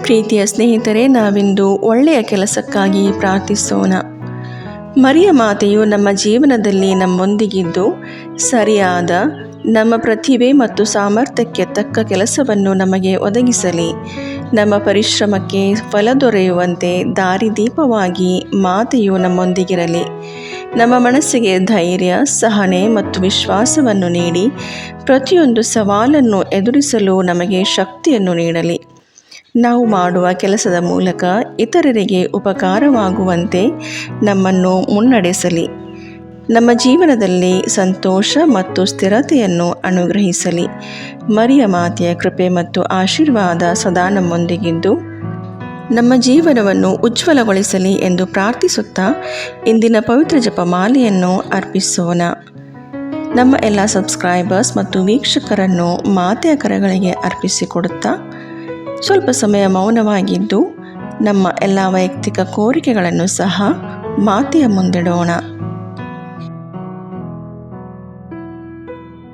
ಪ್ರೀತಿಯ ಸ್ನೇಹಿತರೆ, ನಾವಿಂದು ಒಳ್ಳೆಯ ಕೆಲಸಕ್ಕಾಗಿ ಪ್ರಾರ್ಥಿಸೋಣ. ಮರಿಯ ಮಾತೆಯು ನಮ್ಮ ಜೀವನದಲ್ಲಿ ನಮ್ಮೊಂದಿಗಿದ್ದು ಸರಿಯಾದ ನಮ್ಮ ಪ್ರತಿಭೆ ಮತ್ತು ಸಾಮರ್ಥ್ಯಕ್ಕೆ ತಕ್ಕ ಕೆಲಸವನ್ನು ನಮಗೆ ಒದಗಿಸಲಿ. ನಮ್ಮ ಪರಿಶ್ರಮಕ್ಕೆ ಫಲ ದೊರೆಯುವಂತೆ ದಾರಿದೀಪವಾಗಿ ಮಾತೆಯು ನಮ್ಮೊಂದಿಗಿರಲಿ. ನಮ್ಮ ಮನಸ್ಸಿಗೆ ಧೈರ್ಯ, ಸಹನೆ ಮತ್ತು ವಿಶ್ವಾಸವನ್ನು ನೀಡಿ ಪ್ರತಿಯೊಂದು ಸವಾಲನ್ನು ಎದುರಿಸಲು ನಮಗೆ ಶಕ್ತಿಯನ್ನು ನೀಡಲಿ. ನಾವು ಮಾಡುವ ಕೆಲಸದ ಮೂಲಕ ಇತರರಿಗೆ ಉಪಕಾರವಾಗುವಂತೆ ನಮ್ಮನ್ನು ಮುನ್ನಡೆಸಲಿ. ನಮ್ಮ ಜೀವನದಲ್ಲಿ ಸಂತೋಷ ಮತ್ತು ಸ್ಥಿರತೆಯನ್ನು ಅನುಗ್ರಹಿಸಲಿ. ಮರಿಯ ಮಾತೆಯ ಕೃಪೆ ಮತ್ತು ಆಶೀರ್ವಾದ ಸದಾ ನಮ್ಮೊಂದಿಗಿದ್ದು ನಮ್ಮ ಜೀವನವನ್ನು ಉಜ್ವಲಗೊಳಿಸಲಿ ಎಂದು ಪ್ರಾರ್ಥಿಸುತ್ತಾ ಇಂದಿನ ಪವಿತ್ರ ಜಪಮಾಲೆಯನ್ನು ಅರ್ಪಿಸೋಣ. ನಮ್ಮ ಎಲ್ಲ ಸಬ್ಸ್ಕ್ರೈಬರ್ಸ್ ಮತ್ತು ವೀಕ್ಷಕರನ್ನು ಮಾತೆಯ ಕರಗಳಿಗೆ ಅರ್ಪಿಸಿಕೊಡುತ್ತಾ ಸ್ವಲ್ಪ ಸಮಯ ಮೌನವಾಗಿದ್ದು ನಮ್ಮ ಎಲ್ಲ ವೈಯಕ್ತಿಕ ಕೋರಿಕೆಗಳನ್ನು ಸಹ ಮಾತೆಯ ಮುಂದಿಡೋಣ.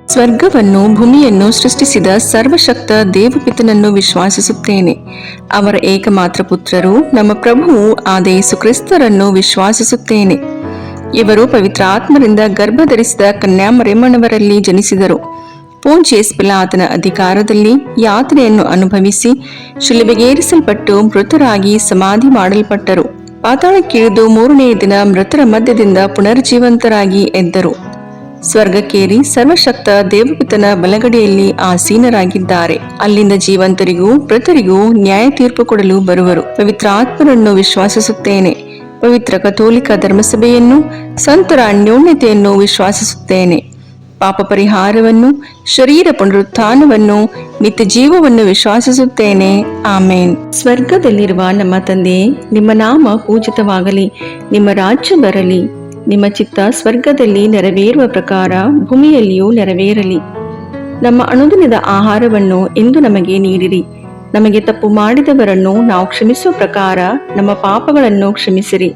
ಸ್ವರ್ಗವನ್ನು ಭೂಮಿಯನ್ನು ಸೃಷ್ಟಿಸಿದ ಸರ್ವಶಕ್ತ ದೇವಪಿತನನ್ನು ವಿಶ್ವಾಸಿಸುತ್ತೇನೆ. ಅವರ ಏಕಮಾತ್ರ ಪುತ್ರರು ನಮ್ಮ ಪ್ರಭುವು ಆದ ಯೇಸು ಕ್ರಿಸ್ತರನ್ನು ವಿಶ್ವಾಸಿಸುತ್ತೇನೆ. ಇವರು ಪವಿತ್ರ ಆತ್ಮರಿಂದ ಗರ್ಭಧರಿಸಿದ ಕನ್ಯಾಮರಿಯಮ್ಮನವರಲ್ಲಿ ಜನಿಸಿದರು. ಪೋಂಚಿಯಸ್ ಪಿಲಾತನ ಅಧಿಕಾರದಲ್ಲಿ ಯಾತನೆಯನ್ನು ಅನುಭವಿಸಿ ಶಿಲುಬೆಗೇರಿಸಲ್ಪಟ್ಟು ಮೃತರಾಗಿ ಸಮಾಧಿ ಮಾಡಲ್ಪಟ್ಟರು. ಪಾತಾಳಕ್ಕಿಳಿದು ಮೂರನೆಯ ದಿನ ಮೃತರ ಮಧ್ಯದಿಂದ ಪುನರ್ಜೀವಂತರಾಗಿ ಎದ್ದರು. ಸ್ವರ್ಗಕ್ಕೇರಿ ಸರ್ವಶಕ್ತ ದೇವಪಿತನ ಬಲಗಡೆಯಲ್ಲಿ ಆಸೀನರಾಗಿದ್ದಾರೆ. ಅಲ್ಲಿಂದ ಜೀವಂತರಿಗೂ ಮೃತರಿಗೂ ನ್ಯಾಯ ತೀರ್ಪು ಕೊಡಲು ಬರುವರು. ಪವಿತ್ರ ಆತ್ಮರನ್ನು ವಿಶ್ವಾಸಿಸುತ್ತೇನೆ. ಪವಿತ್ರ ಕಥೋಲಿಕ ಧರ್ಮಸಭೆಯನ್ನು, ಸಂತರ ಅನ್ಯೋನ್ಯತೆಯನ್ನು ವಿಶ್ವಾಸಿಸುತ್ತೇನೆ. ಪಾಪ ಪರಿಹಾರವನ್ನು, ಶರೀರ ಪುನರುತ್ಥಾನವನ್ನು, ನಿತ್ಯ ಜೀವವನ್ನು ವಿಶ್ವಾಸಿಸುತ್ತೇನೆ. ಆಮೇನ್. ಸ್ವರ್ಗದಲ್ಲಿರುವ ನಮ್ಮ ತಂದೆ, ನಿಮ್ಮ ನಾಮ ಪೂಜಿತವಾಗಲಿ. ನಿಮ್ಮ ರಾಜ್ಯ ಬರಲಿ. ನಿಮ್ಮ ಚಿತ್ತ ಸ್ವರ್ಗದಲ್ಲಿ ನೆರವೇರುವ ಪ್ರಕಾರ ಭೂಮಿಯಲ್ಲಿಯೂ ನೆರವೇರಲಿ. ನಮ್ಮ ಅನುದಿನದ ಆಹಾರವನ್ನು ಇಂದು ನಮಗೆ ನೀಡಿರಿ. ನಮಗೆ ತಪ್ಪು ಮಾಡಿದವರನ್ನು ನಾವು ಕ್ಷಮಿಸುವ ಪ್ರಕಾರ ನಮ್ಮ ಪಾಪಗಳನ್ನು ಕ್ಷಮಿಸಿರಿ.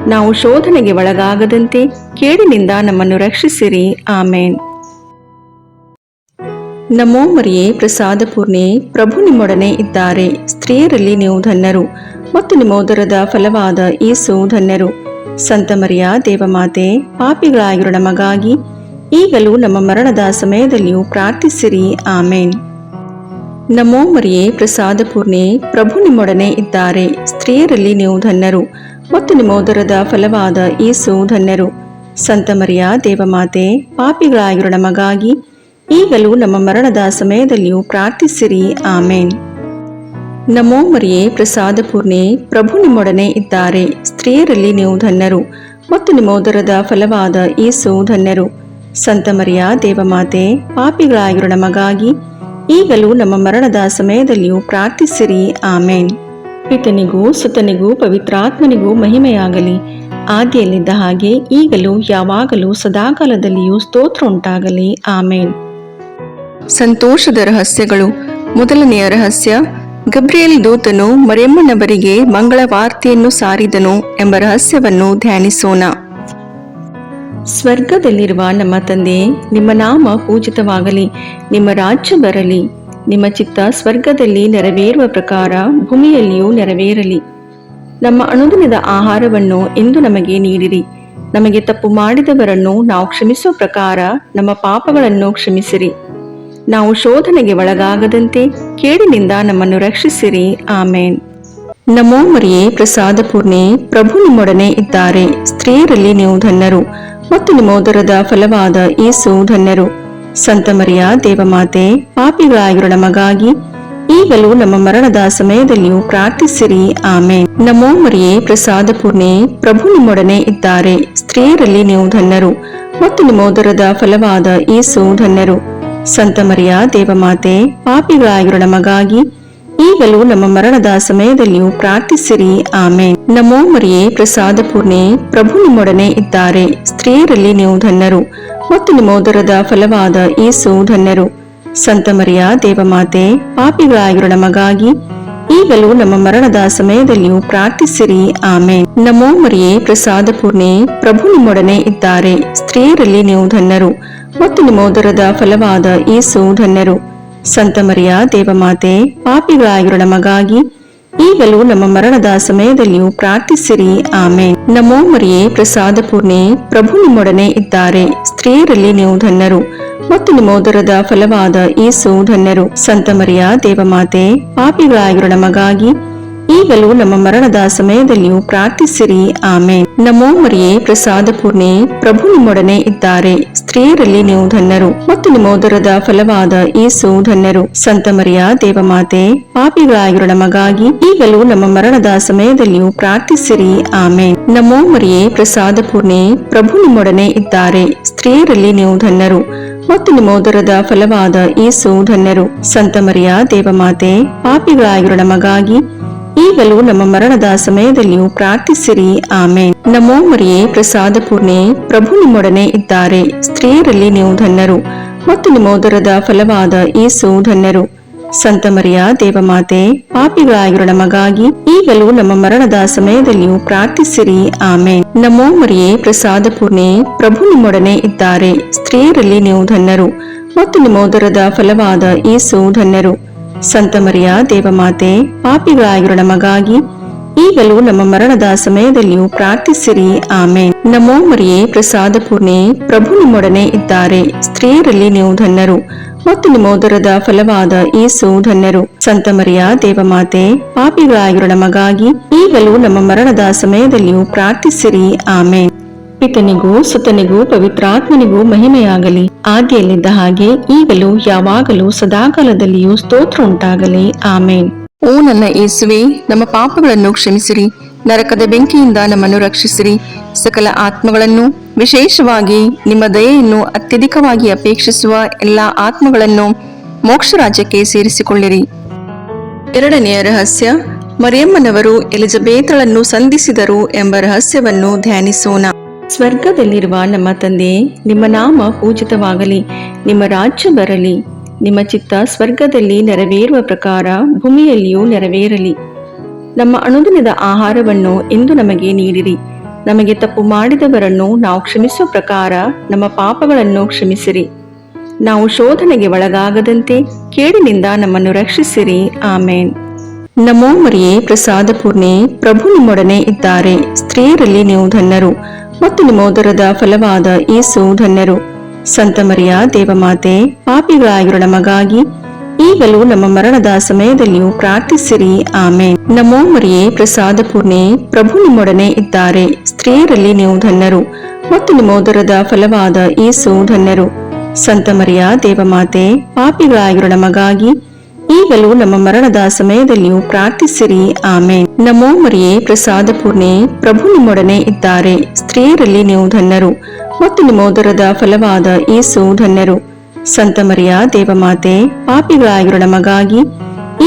ನಾವು ಶೋಧನೆಗೆ ಒಳಗಾಗದಂತೆ ಕೇಡಿನಿಂದ ನಮ್ಮನ್ನು ರಕ್ಷಿಸಿರಿ. ಆಮೇನ್. ನಮೋ ಮರಿಯೇ, ಪ್ರಸಾದ ಪೂರ್ಣೆ, ಪ್ರಭು ನಿಮ್ಮೊಡನೆ ಇದ್ದಾರೆ. ಸ್ತ್ರೀಯರಲ್ಲಿ ನೀವು ಧನ್ಯರು ಮತ್ತು ನಿಮ್ಮ ಉದರದ ಫಲವಾದ ಯೇಸು ಧನ್ಯರು. ಸಂತ ಮರಿಯ ದೇವಮಾತೆ, ಪಾಪಿಗಳಾಗಿರೋ ನಮಗಾಗಿ ಈಗಲೂ ನಮ್ಮ ಮರಣದ ಸಮಯದಲ್ಲಿಯೂ ಪ್ರಾರ್ಥಿಸಿರಿ. ಆಮೇನ್. ನಮೋ ಮರಿಯೇ, ಪ್ರಸಾದ ಪೂರ್ಣೆ, ಪ್ರಭು ನಿಮ್ಮೊಡನೆ ಇದ್ದಾರೆ. ಸ್ತ್ರೀಯರಲ್ಲಿ ನೀವು ಧನ್ಯರು ಮತ್ತು ನಿಮ್ಮ ಉದರದ ಫಲವಾದ ಯೇಸು ಧನ್ಯರು. ಸಂತ ಮರಿಯ ದೇವಮಾತೆ, ಪಾಪಿಗಳಾಗಿರೋ ನಮಗಾಗಿ ಈಗಲೂ ನಮ್ಮ ಮರಣದ ಸಮಯದಲ್ಲಿಯೂ ಪ್ರಾರ್ಥಿಸಿರಿ. ಆಮೇನ್. ನಮೋ ಮರಿಯೇ, ಪ್ರಸಾದ ಪೂರ್ಣೆ, ಪ್ರಭು ನಿಮ್ಮೊಡನೆ ಇದ್ದಾರೆ. ಸ್ತ್ರೀಯರಲ್ಲಿ ನೀವು ಧನ್ಯರು ಮತ್ತು ನಿಮ್ಮ ಉದರದ ಫಲವಾದ ಯೇಸು ಧನ್ಯರು. ಸಂತ ಮರಿಯ ದೇವಮಾತೆ, ಪಾಪಿಗಳಾಗಿರೋ ನಮಗಾಗಿ ಈಗಲೂ ನಮ್ಮ ಮರಣದ ಸಮಯದಲ್ಲಿಯೂ ಪ್ರಾರ್ಥಿಸಿರಿ. ಆಮೇನ್. ಪಿತನಿಗೂ ಸುತನಿಗೂ ಪವಿತ್ರಾತ್ಮನಿಗೂ ಮಹಿಮೆಯಾಗಲಿ. ಆದಿಯಲ್ಲಿದ್ದ ಹಾಗೆ ಈಗಲೂ ಯಾವಾಗಲೂ ಸದಾಕಾಲದಲ್ಲಿಯೂ ಸ್ತೋತ್ರ ಉಂಟಾಗಲಿ. ಆಮೇನ್. ಸಂತೋಷದ ರಹಸ್ಯಗಳು. ಮೊದಲನೆಯ ರಹಸ್ಯ, ಗಬ್ರಿಯೇಲ್ ದೂತನು ಮರಿಯಮ್ಮನವರಿಗೆ ಮಂಗಳ ವಾರ್ತೆಯನ್ನು ಸಾರಿದನು ಎಂಬ ರಹಸ್ಯವನ್ನು ಧ್ಯಾನಿಸೋಣ. ಸ್ವರ್ಗದಲ್ಲಿರುವ ನಮ್ಮ ತಂದೆ, ನಿಮ್ಮ ನಾಮ ಪೂಜಿತವಾಗಲಿ. ನಿಮ್ಮ ರಾಜ್ಯ ಬರಲಿ. ನಿಮ್ಮ ಚಿತ್ತ ಸ್ವರ್ಗದಲ್ಲಿ ನೆರವೇರುವ ಪ್ರಕಾರ ಭೂಮಿಯಲ್ಲಿಯೂ ನೆರವೇರಲಿ. ನಮ್ಮ ಅನುದಿನದ ಆಹಾರವನ್ನು ಇಂದು ನಮಗೆ ನೀಡಿರಿ. ನಮಗೆ ತಪ್ಪು ಮಾಡಿದವರನ್ನು ನಾವು ಕ್ಷಮಿಸುವ ಪ್ರಕಾರ ನಮ್ಮ ಪಾಪಗಳನ್ನು ಕ್ಷಮಿಸಿರಿ. ನಾವು ಶೋಧನೆಗೆ ಒಳಗಾಗದಂತೆ ಕೇಡಿನಿಂದ ನಮ್ಮನ್ನು ರಕ್ಷಿಸಿರಿ. ಆಮೇನ್. ನಮೋ ಮರಿಯೇ, ಪ್ರಸಾದ ಪೂರ್ಣೆ, ಪ್ರಭು ನಿಮ್ಮೊಡನೆ ಇದ್ದಾರೆ. ಸ್ತ್ರೀಯರಲ್ಲಿ ನೀವು ಧನ್ಯರು ಮತ್ತು ನಿಮ್ಮ ಉದರದ ಫಲವಾದ ಯೇಸು ಧನ್ಯರು. ಸಂತ ಮರಿಯ ದೇವಮಾತೆ, ಪಾಪಿಗಳಾಗಿರೋ ನಮಗಾಗಿ ಈಗಲೂ ನಮ್ಮ ಮರಣದ ಸಮಯದಲ್ಲಿಯೂ ಪ್ರಾರ್ಥಿಸಿರಿ. ಆಮೇನ್. ನಮೋ ಮರಿಯೇ, ಪ್ರಸಾದ ಪೂರ್ಣೆ, ಪ್ರಭು ನಿಮ್ಮೊಡನೆ ಇದ್ದಾರೆ. ಸ್ತ್ರೀಯರಲ್ಲಿ ನೀವು ಧನ್ಯರು ಮತ್ತು ನಿಮ್ಮ ಉದರದ ಫಲವಾದ ಯೇಸು ಧನ್ಯರು. ಸಂತ ಮರಿಯ ದೇವಮಾತೆ, ಪಾಪಿಗಳಾಗಿರೋ ನಮಗಾಗಿ ಈಗಲೂ ನಮ್ಮ ಮರಣದ ಸಮಯದಲ್ಲಿಯೂ ಪ್ರಾರ್ಥಿಸಿರಿ. ಆಮೇನ್. ನಮೋ ಮರಿಯೇ, ಪ್ರಸಾದ ಪೂರ್ಣೆ, ಪ್ರಭು ನಿಮ್ಮೊಡನೆ ಇದ್ದಾರೆ. ಸ್ತ್ರೀಯರಲ್ಲಿ ನೀವು ಧನ್ಯರು ಮತ್ತು ನಿಮ್ಮ ಉದರದ ಫಲವಾದ ಯೇಸು ಧನ್ಯರು. ಸಂತ ಮರಿಯ ದೇವಮಾತೆ, ಪಾಪಿಗಳಾಗಿರೋ ನಮಗಾಗಿ ಈಗಲೂ ನಮ್ಮ ಮರಣದ ಸಮಯದಲ್ಲಿಯೂ ಪ್ರಾರ್ಥಿಸಿರಿ. ಆಮೇನ್. ನಮೋ ಮರಿಯೇ, ಪ್ರಸಾದ ಪೂರ್ಣೆ, ಪ್ರಭು ನಿಮ್ಮೊಡನೆ ಇದ್ದಾರೆ. ಸ್ತ್ರೀಯರಲ್ಲಿ ನೀವು ಧನ್ಯರು ಮತ್ತು ನಿಮ್ಮ ಉದರದ ಫಲವಾದ ಯೇಸು ಧನ್ಯರು. ಸಂತ ಮರಿಯ ದೇವಮಾತೆ, ಪಾಪಿಗಳಾಗಿರೋ ನಮಗಾಗಿ ಈಗಲೂ ನಮ್ಮ ಮರಣದ ಸಮಯದಲ್ಲಿಯೂ ಪ್ರಾರ್ಥಿಸಿರಿ. ಆಮೇನ್. ನಮೋ ಮರಿಯೇ, ಪ್ರಸಾದ ಪೂರ್ಣೆ, ಪ್ರಭು ನಿಮ್ಮೊಡನೆ ಇದ್ದಾರೆ. ಸ್ತ್ರೀಯರಲ್ಲಿ ನೀವು ಧನ್ಯರು ಮತ್ತು ನಿಮ್ಮ ಉದರದ ಫಲವಾದ ಯೇಸು ಧನ್ಯರು. ಸಂತ ಮರಿಯ ದೇವಮಾತೆ, ಪಾಪಿಗಳಾಗಿರೋ ನಮಗಾಗಿ ಈಗಲೂ ನಮ್ಮ ಮರಣದ ಸಮಯದಲ್ಲಿಯೂ ಪ್ರಾರ್ಥಿಸಿರಿ. ಆಮೇನ್. ನಮೋ ಮರಿಯೇ, ಪ್ರಸಾದ ಪೂರ್ಣೆ, ಪ್ರಭು ನಿಮ್ಮೊಡನೆ ಇದ್ದಾರೆ. ಸ್ತ್ರೀಯರಲ್ಲಿ ನೀವು ಧನ್ಯರು ಮತ್ತು ನಿಮ್ಮ ಉದರದ ಫಲವಾದ ಯೇಸು ಧನ್ಯರು. ಸಂತ ಮರಿಯ ದೇವಮಾತೆ, ಪಾಪಿಗಳಾಗಿರೋ ನಮಗಾಗಿ ಈಗಲೂ ನಮ್ಮ ಮರಣದ ಸಮಯದಲ್ಲಿಯೂ ಪ್ರಾರ್ಥಿಸಿರಿ. ಆಮೇನ್. ನಮೋ ಮರಿಯೇ, ಪ್ರಸಾದ ಪೂರ್ಣೆ, ಪ್ರಭು ನಿಮ್ಮೊಡನೆ ಇದ್ದಾರೆ. ಸ್ತ್ರೀಯರಲ್ಲಿ ನೀವು ಧನ್ಯರು ಮತ್ತು ನಿಮ್ಮ ಉದರದ ಫಲವಾದ ಯೇಸು ಧನ್ಯರು. ಸಂತ ಮರಿಯ ದೇವಮಾತೆ, ಪಾಪಿಗಳಾಗಿರೋ ನಮಗಾಗಿ ಈಗಲೂ ನಮ್ಮ ಮರಣದ ಸಮಯದಲ್ಲಿಯೂ ಪ್ರಾರ್ಥಿಸಿರಿ. ಆಮೇನ್. ನಮೋ ಮರಿಯೇ, ಪ್ರಸಾದ ಪೂರ್ಣೆ, ಪ್ರಭು ನಿಮ್ಮೊಡನೆ ಇದ್ದಾರೆ. ಸ್ತ್ರೀಯರಲ್ಲಿ ನೀವು ಧನ್ಯರು ಮತ್ತು ನಿಮ್ಮ ಉದರದ ಫಲವಾದ ಯೇಸು ಧನ್ಯರು. ಸಂತ ಮರಿಯ ದೇವಮಾತೆ, ಪಾಪಿಗಳಾಗಿರೋ ನಮಗಾಗಿ ಈಗಲೂ ನಮ್ಮ ಮರಣದ ಸಮಯದಲ್ಲಿಯೂ ಪ್ರಾರ್ಥಿಸಿರಿ. ಆಮೇನ್. ನಮೋ ಮರಿಯೇ, ಪ್ರಸಾದ ಪೂರ್ಣೆ, ಪ್ರಭು ನಿಮ್ಮೊಡನೆ ಇದ್ದಾರೆ. ಸ್ತ್ರೀಯರಲ್ಲಿ ನೀವು ಧನ್ಯರು ಮತ್ತು ನಿಮ್ಮ ಉದರದ ಫಲವಾದ ಯೇಸು ಧನ್ಯರು. ಸಂತ ಮರಿಯ ದೇವಮಾತೆ, ಪಾಪಿಗಳಾಗಿರೋ ನಮಗಾಗಿ ಈಗಲೂ ನಮ್ಮ ಮರಣದ ಸಮಯದಲ್ಲಿಯೂ ಪ್ರಾರ್ಥಿಸಿರಿ. ಆಮೇನ್. ನಮೋ ಮರಿಯೇ, ಪ್ರಸಾದ ಪೂರ್ಣೆ, ಪ್ರಭು ನಿಮ್ಮೊಡನೆ ಇದ್ದಾರೆ. ಸ್ತ್ರೀಯರಲ್ಲಿ ನೀವು ಧನ್ಯರು ಮತ್ತು ನಿಮ್ಮ ಉದರದ ಫಲವಾದ ಯೇಸು ಧನ್ಯರು. ಸಂತ ಮರಿಯ ದೇವಮಾತೆ, ಪಾಪಿಗಳಾಗಿರೋ ನಮಗಾಗಿ ಈಗಲೂ ನಮ್ಮ ಮರಣದ ಸಮಯದಲ್ಲಿಯೂ ಪ್ರಾರ್ಥಿಸಿರಿ. ಆಮೇನ್. ಪಿತನಿಗೂ ಸುತನಿಗೂ ಪವಿತ್ರಾತ್ಮನಿಗೂ ಮಹಿಮೆಯಾಗಲಿ, ಆದಿಯಲ್ಲಿದ್ದ ಹಾಗೆ ಈಗಲೂ ಯಾವಾಗಲೂ ಸದಾಕಾಲದಲ್ಲಿಯೂ ಸ್ತೋತ್ರ ಉಂಟಾಗಲಿ. ಆಮೇನ್. ಓ ನನ್ನ ಯೇಸುವೆ, ನಮ್ಮ ಪಾಪಗಳನ್ನು ಕ್ಷಮಿಸಿರಿ, ನರಕದ ಬೆಂಕಿಯಿಂದ ನಮ್ಮನ್ನು ರಕ್ಷಿಸಿರಿ, ಸಕಲ ಆತ್ಮಗಳನ್ನು, ವಿಶೇಷವಾಗಿ ನಿಮ್ಮ ದಯೆಯನ್ನು ಅತ್ಯಧಿಕವಾಗಿ ಅಪೇಕ್ಷಿಸುವ ಎಲ್ಲಾ ಆತ್ಮಗಳನ್ನು ಮೋಕ್ಷ ರಾಜ್ಯಕ್ಕೆ ಸೇರಿಸಿಕೊಳ್ಳಿರಿ. ಎರಡನೆಯ ರಹಸ್ಯ, ಮರಿಯಮ್ಮನವರು ಎಲಿಜಬೇತಳನ್ನು ಸಂಧಿಸಿದರು ಎಂಬ ರಹಸ್ಯವನ್ನು ಧ್ಯಾನಿಸೋಣ. ಸ್ವರ್ಗದಲ್ಲಿರುವ ನಮ್ಮ ತಂದೆ, ನಿಮ್ಮ ನಾಮ ಪೂಜಿತವಾಗಲಿ, ನಿಮ್ಮ ರಾಜ್ಯ ಬರಲಿ, ನಿಮ್ಮ ಚಿತ್ತ ಸ್ವರ್ಗದಲ್ಲಿ ನೆರವೇರುವ ಪ್ರಕಾರ ಭೂಮಿಯಲ್ಲಿಯೂ ನೆರವೇರಲಿ. ನಮ್ಮ ಅನುದಿನದ ಆಹಾರವನ್ನು ಇಂದು ನಮಗೆ ನೀಡಿರಿ. ನಮಗೆ ತಪ್ಪು ಮಾಡಿದವರನ್ನು ನಾವು ಕ್ಷಮಿಸುವ ಪ್ರಕಾರ ನಮ್ಮ ಪಾಪಗಳನ್ನು ಕ್ಷಮಿಸಿರಿ. ನಾವು ಶೋಧನೆಗೆ ಒಳಗಾಗದಂತೆ ಕೇಡಿನಿಂದ ನಮ್ಮನ್ನು ರಕ್ಷಿಸಿರಿ. ಆಮೇನ್. ನಮೋ ಮರಿಯೇ, ಪ್ರಸಾದ ಪೂರ್ಣೆ, ಪ್ರಭು ನಿಮ್ಮೊಡನೆ ಇದ್ದಾರೆ. ಸ್ತ್ರೀಯರಲ್ಲಿ ನೀವು ಧನ್ಯರು ಮತ್ತು ನಿಮ್ಮ ಉದರದ ಫಲವಾದ ಯೇಸು ಧನ್ಯರು. ಸಂತ ಮರಿಯ ದೇವಮಾತೆ, ಪಾಪಿಗಳಾಗಿರೋ ನಮಗಾಗಿ ಈಗಲೂ ನಮ್ಮ ಮರಣದ ಸಮಯದಲ್ಲಿಯೂ ಪ್ರಾರ್ಥಿಸಿರಿ. ಆಮೇನ್. ನಮೋ ಮರಿಯೇ, ಪ್ರಸಾದ ಪೂರ್ಣೆ, ಪ್ರಭು ನಿಮ್ಮೊಡನೆ ಇದ್ದಾರೆ. ಸ್ತ್ರೀಯರಲ್ಲಿ ನೀವು ಧನ್ಯರು ಮತ್ತು ನಿಮ್ಮ ಉದರದ ಫಲವಾದ ಯೇಸು ಧನ್ಯರು. ಸಂತ ಮರಿಯ ದೇವಮಾತೆ, ಪಾಪಿಗಳಾಗಿರೋ ನಮಗಾಗಿ ಈಗಲೂ ನಮ್ಮ ಮರಣದ ಸಮಯದಲ್ಲಿಯೂ ಪ್ರಾರ್ಥಿಸಿರಿ. ಆಮೇನ್. ನಮೋ ಮರಿಯೇ, ಪ್ರಸಾದ ಪೂರ್ಣೆ, ಪ್ರಭು ನಿಮ್ಮೊಡನೆ ಇದ್ದಾರೆ. ಸ್ತ್ರೀಯರಲ್ಲಿ ನೀವು ಧನ್ಯರು ಮತ್ತು ನಿಮ್ಮ ಉದರದ ಫಲವಾದ ಯೇಸು ಧನ್ಯರು. ಸಂತ ಮರಿಯ ದೇವಮಾತೆ, ಪಾಪಿಗಳಾಗಿರೋ ನಮಗಾಗಿ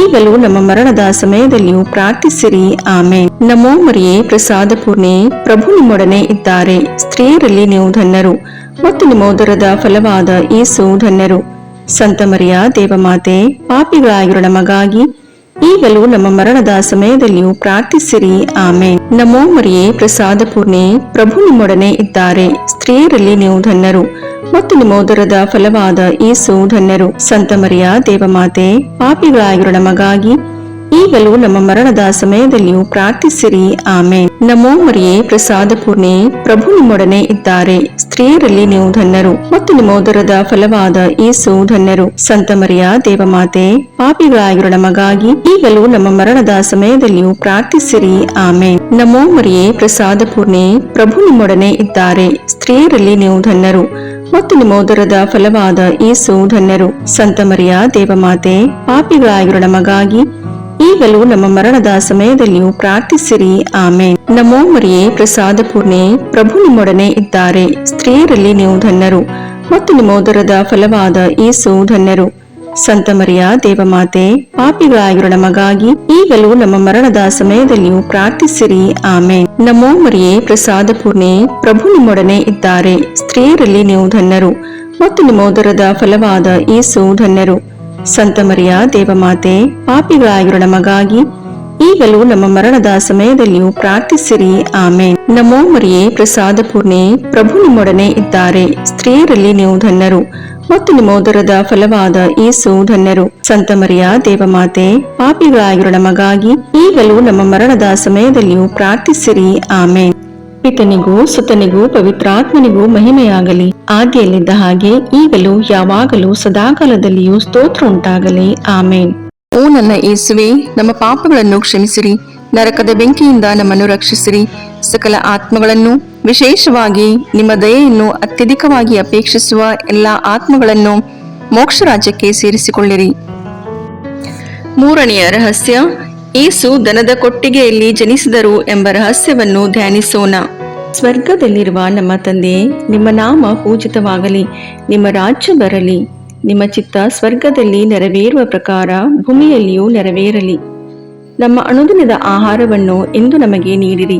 ಈಗಲೂ ನಮ್ಮ ಮರಣದ ಸಮಯದಲ್ಲಿಯೂ ಪ್ರಾರ್ಥಿಸಿರಿ. ಆಮೇನ್. ನಮೋ ಮರಿಯೇ, ಪ್ರಸಾದ ಪೂರ್ಣೆ, ಪ್ರಭು ನಿಮ್ಮೊಡನೆ ಇದ್ದಾರೆ. ಸ್ತ್ರೀಯರಲ್ಲಿ ನೀವು ಧನ್ಯರು ಮತ್ತು ನಿಮ್ಮ ಉದರದ ಫಲವಾದ ಯೇಸು ಧನ್ಯರು. ಸಂತ ಮರಿಯ ದೇವಮಾತೆ, ಪಾಪಿಗಳಾಗಿರೋ ನಮಗಾಗಿ ಈಗಲೂ ನಮ್ಮ ಮರಣದ ಸಮಯದಲ್ಲಿಯೂ ಪ್ರಾರ್ಥಿಸಿರಿ. ಆಮೇನ್. ನಮೋ ಮರಿಯೇ, ಪ್ರಸಾದ ಪೂರ್ಣೆ, ಪ್ರಭು ನಿಮ್ಮೊಡನೆ ಇದ್ದಾರೆ. ಸ್ತ್ರೀಯರಲ್ಲಿ ನೀವು ಧನ್ಯರು ಮತ್ತು ನಿಮ್ಮ ಉದರದ ಫಲವಾದ ಯೇಸು ಧನ್ಯರು. ಸಂತ ಮರಿಯ ದೇವಮಾತೆ, ಪಾಪಿಗಳಾಗಿರೋ ನಮಗಾಗಿ ಈಗಲೂ ನಮ್ಮ ಮರಣದ ಸಮಯದಲ್ಲಿಯೂ ಪ್ರಾರ್ಥಿಸಿರಿ. ಆಮೇನ್. ನಮೋ ಮರಿಯೇ, ಪ್ರಸಾದ ಪೂರ್ಣೆ, ಪ್ರಭು ನಿಮ್ಮೊಡನೆ ಇದ್ದಾರೆ. ಸ್ತ್ರೀಯರಲ್ಲಿ ನೀವು ಧನ್ಯರು ಮತ್ತು ನಿಮ್ಮ ಉದರದ ಫಲವಾದ ಯೇಸು ಧನ್ಯರು. ಸಂತ ಮರಿಯ ದೇವಮಾತೆ, ಪಾಪಿಗಳಾಗಿರೋ ನಮಗಾಗಿ ಈಗಲೂ ನಮ್ಮ ಮರಣದ ಸಮಯದಲ್ಲಿಯೂ ಪ್ರಾರ್ಥಿಸಿರಿ. ಆಮೇನ್. ನಮೋ ಮರಿಯೇ, ಪ್ರಸಾದ ಪೂರ್ಣೆ, ಪ್ರಭು ನಿಮ್ಮೊಡನೆ ಇದ್ದಾರೆ. ಸ್ತ್ರೀಯರಲ್ಲಿ ನೀವು ಧನ್ಯರು ಮತ್ತು ನಿಮ್ಮ ಉದರದ ಫಲವಾದ ಯೇಸು ಧನ್ಯರು. ಸಂತ ಮರಿಯ ದೇವಮಾತೆ, ಪಾಪಿಗಳಾಗಿರೋ ನಮಗಾಗಿ ಈಗಲೂ ನಮ್ಮ ಮರಣದ ಸಮಯದಲ್ಲಿಯೂ ಪ್ರಾರ್ಥಿಸಿರಿ. ಆಮೇನ್. ನಮೋ ಮರಿಯೇ, ಪ್ರಸಾದ ಪೂರ್ಣೆ, ಪ್ರಭು ನಿಮ್ಮೊಡನೆ ಇದ್ದಾರೆ. ಸ್ತ್ರೀಯರಲ್ಲಿ ನೀವು ಧನ್ಯರು ಮತ್ತು ನಿಮ್ಮ ಉದರದ ಫಲವಾದ ಯೇಸು ಧನ್ಯರು. ಸಂತ ಮರಿಯ ದೇವಮಾತೆ, ಪಾಪಿಗಳಾಗಿರೋ ನಮಗಾಗಿ ಈಗಲೂ ನಮ್ಮ ಮರಣದ ಸಮಯದಲ್ಲಿಯೂ ಪ್ರಾರ್ಥಿಸಿರಿ. ಆಮೇನ್. ನಮೋ ಮರಿಯೇ, ಪ್ರಸಾದ ಪೂರ್ಣೆ, ಪ್ರಭು ನಿಮ್ಮೊಡನೆ ಇದ್ದಾರೆ. ಸ್ತ್ರೀಯರಲ್ಲಿ ನೀವು ಧನ್ಯರು ಮತ್ತು ನಿಮ್ಮ ಉದರದ ಫಲವಾದ ಯೇಸು ಧನ್ಯರು. ಸಂತ ಮರಿಯ ದೇವಮಾತೆ, ಪಾಪಿಗಳಾಗಿರೋ ನಮಗಾಗಿ ಈಗಲೂ ನಮ್ಮ ಮರಣದ ಸಮಯದಲ್ಲಿಯೂ ಪ್ರಾರ್ಥಿಸಿರಿ. ಆಮೇನ್. ನಮೋ ಮರಿಯೇ, ಪ್ರಸಾದ ಪೂರ್ಣೆ, ಪ್ರಭು ನಿಮ್ಮೊಡನೆ ಇದ್ದಾರೆ. ಸ್ತ್ರೀಯರಲ್ಲಿ ನೀವು ಧನ್ಯರು ಮತ್ತು ನಿಮ್ಮ ಉದರದ ಫಲವಾದ ಯೇಸು ಧನ್ಯರು. ಸಂತ ಮರಿಯ ದೇವಮಾತೆ, ಪಾಪಿಗಳಾಗಿರೋ ನಮಗಾಗಿ ಈಗಲೂ ನಮ್ಮ ಮರಣದ ಸಮಯದಲ್ಲಿಯೂ ಪ್ರಾರ್ಥಿಸಿರಿ. ಆಮೇನ್. ಪಿತನಿಗೂ ಸುತನಿಗೂ ಪವಿತ್ರಾತ್ಮನಿಗೂ ಮಹಿಮೆಯಾಗಲಿ, ಆದಿಯಲ್ಲಿದ್ದ ಹಾಗೆ ಈಗಲೂ ಯಾವಾಗಲೂ ಸದಾಕಾಲದಲ್ಲಿಯೂ ಸ್ತೋತ್ರ ಉಂಟಾಗಲಿ. ಆಮೇನ್. ಓ ನನ್ನ ಯೇಸುವೆ, ನಮ್ಮ ಪಾಪಗಳನ್ನು ಕ್ಷಮಿಸಿರಿ, ನರಕದ ಬೆಂಕಿಯಿಂದ ನಮ್ಮನ್ನು ರಕ್ಷಿಸಿರಿ, ಸಕಲ ಆತ್ಮಗಳನ್ನು, ವಿಶೇಷವಾಗಿ ನಿಮ್ಮ ದಯೆಯನ್ನು ಅತ್ಯಧಿಕವಾಗಿ ಅಪೇಕ್ಷಿಸುವ ಎಲ್ಲ ಆತ್ಮಗಳನ್ನು ಮೋಕ್ಷ ರಾಜ್ಯಕ್ಕೆ ಸೇರಿಸಿಕೊಳ್ಳಿರಿ. ಮೂರನೆಯ ರಹಸ್ಯ, ಯೇಸು ದನದ ಕೊಟ್ಟಿಗೆಯಲ್ಲಿ ಜನಿಸಿದರು ಎಂಬ ರಹಸ್ಯವನ್ನು ಧ್ಯಾನಿಸೋಣ. ಸ್ವರ್ಗದಲ್ಲಿರುವ ನಮ್ಮ ತಂದೆ, ನಿಮ್ಮ ನಾಮ ಪೂಜಿತವಾಗಲಿ, ನಿಮ್ಮ ರಾಜ್ಯ ಬರಲಿ, ನಿಮ್ಮ ಚಿತ್ತ ಸ್ವರ್ಗದಲ್ಲಿ ನೆರವೇರುವ ಪ್ರಕಾರ ಭೂಮಿಯಲ್ಲಿಯೂ ನೆರವೇರಲಿ. ನಮ್ಮ ಅನುದಿನದ ಆಹಾರವನ್ನು ಇಂದು ನಮಗೆ ನೀಡಿರಿ.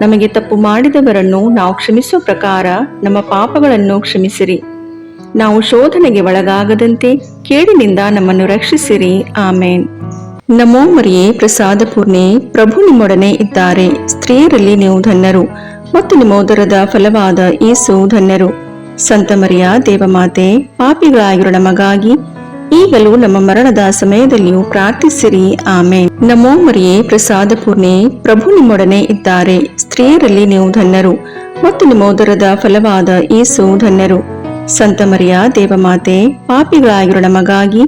ನಮಗೆ ತಪ್ಪು ಮಾಡಿದವರನ್ನು ನಾವು ಕ್ಷಮಿಸುವ ಪ್ರಕಾರ ನಮ್ಮ ಪಾಪಗಳನ್ನು ಕ್ಷಮಿಸಿರಿ. ನಾವು ಶೋಧನೆಗೆ ಒಳಗಾಗದಂತೆ ಕೇಡಿನಿಂದ ನಮ್ಮನ್ನು ರಕ್ಷಿಸಿರಿ. ಆಮೇನ್. ನಮೋ ಮರಿಯೇ, ಪ್ರಸಾದ ಪೂರ್ಣೆ, ಪ್ರಭು ನಿಮ್ಮೊಡನೆ ಇದ್ದಾರೆ. ಸ್ತ್ರೀಯರಲ್ಲಿ ನೀವು ಧನ್ಯರು, ಮತ್ತು ನಿಮ್ಮ ಉದರದ ಫಲವಾದ ಯೇಸು ಧನ್ಯರು. ಸಂತ ಮರಿಯ ದೇವಮಾತೆ, ಪಾಪಿಗಳಾಗಿರೋ ನಮಗಾಗಿ ಈಗಲೂ ನಮ್ಮ ಮರಣದ ಸಮಯದಲ್ಲಿಯೂ ಪ್ರಾರ್ಥಿಸಿರಿ. ಆಮೇನ್. ನಮೋ ಮರಿಯೇ, ಪ್ರಸಾದ ಪೂರ್ಣೆ, ಪ್ರಭು ನಿಮ್ಮೊಡನೆ ಇದ್ದಾರೆ. ಸ್ತ್ರೀಯರಲ್ಲಿ ನೀವು ಧನ್ಯರು, ಮತ್ತು ನಿಮ್ಮ ಉದರದ ಫಲವಾದ ಯೇಸು ಧನ್ಯರು. ಸಂತ ಮರಿಯ ದೇವಮಾತೆ, ಪಾಪಿಗಳಾಗಿರೋ ನಮಗಾಗಿ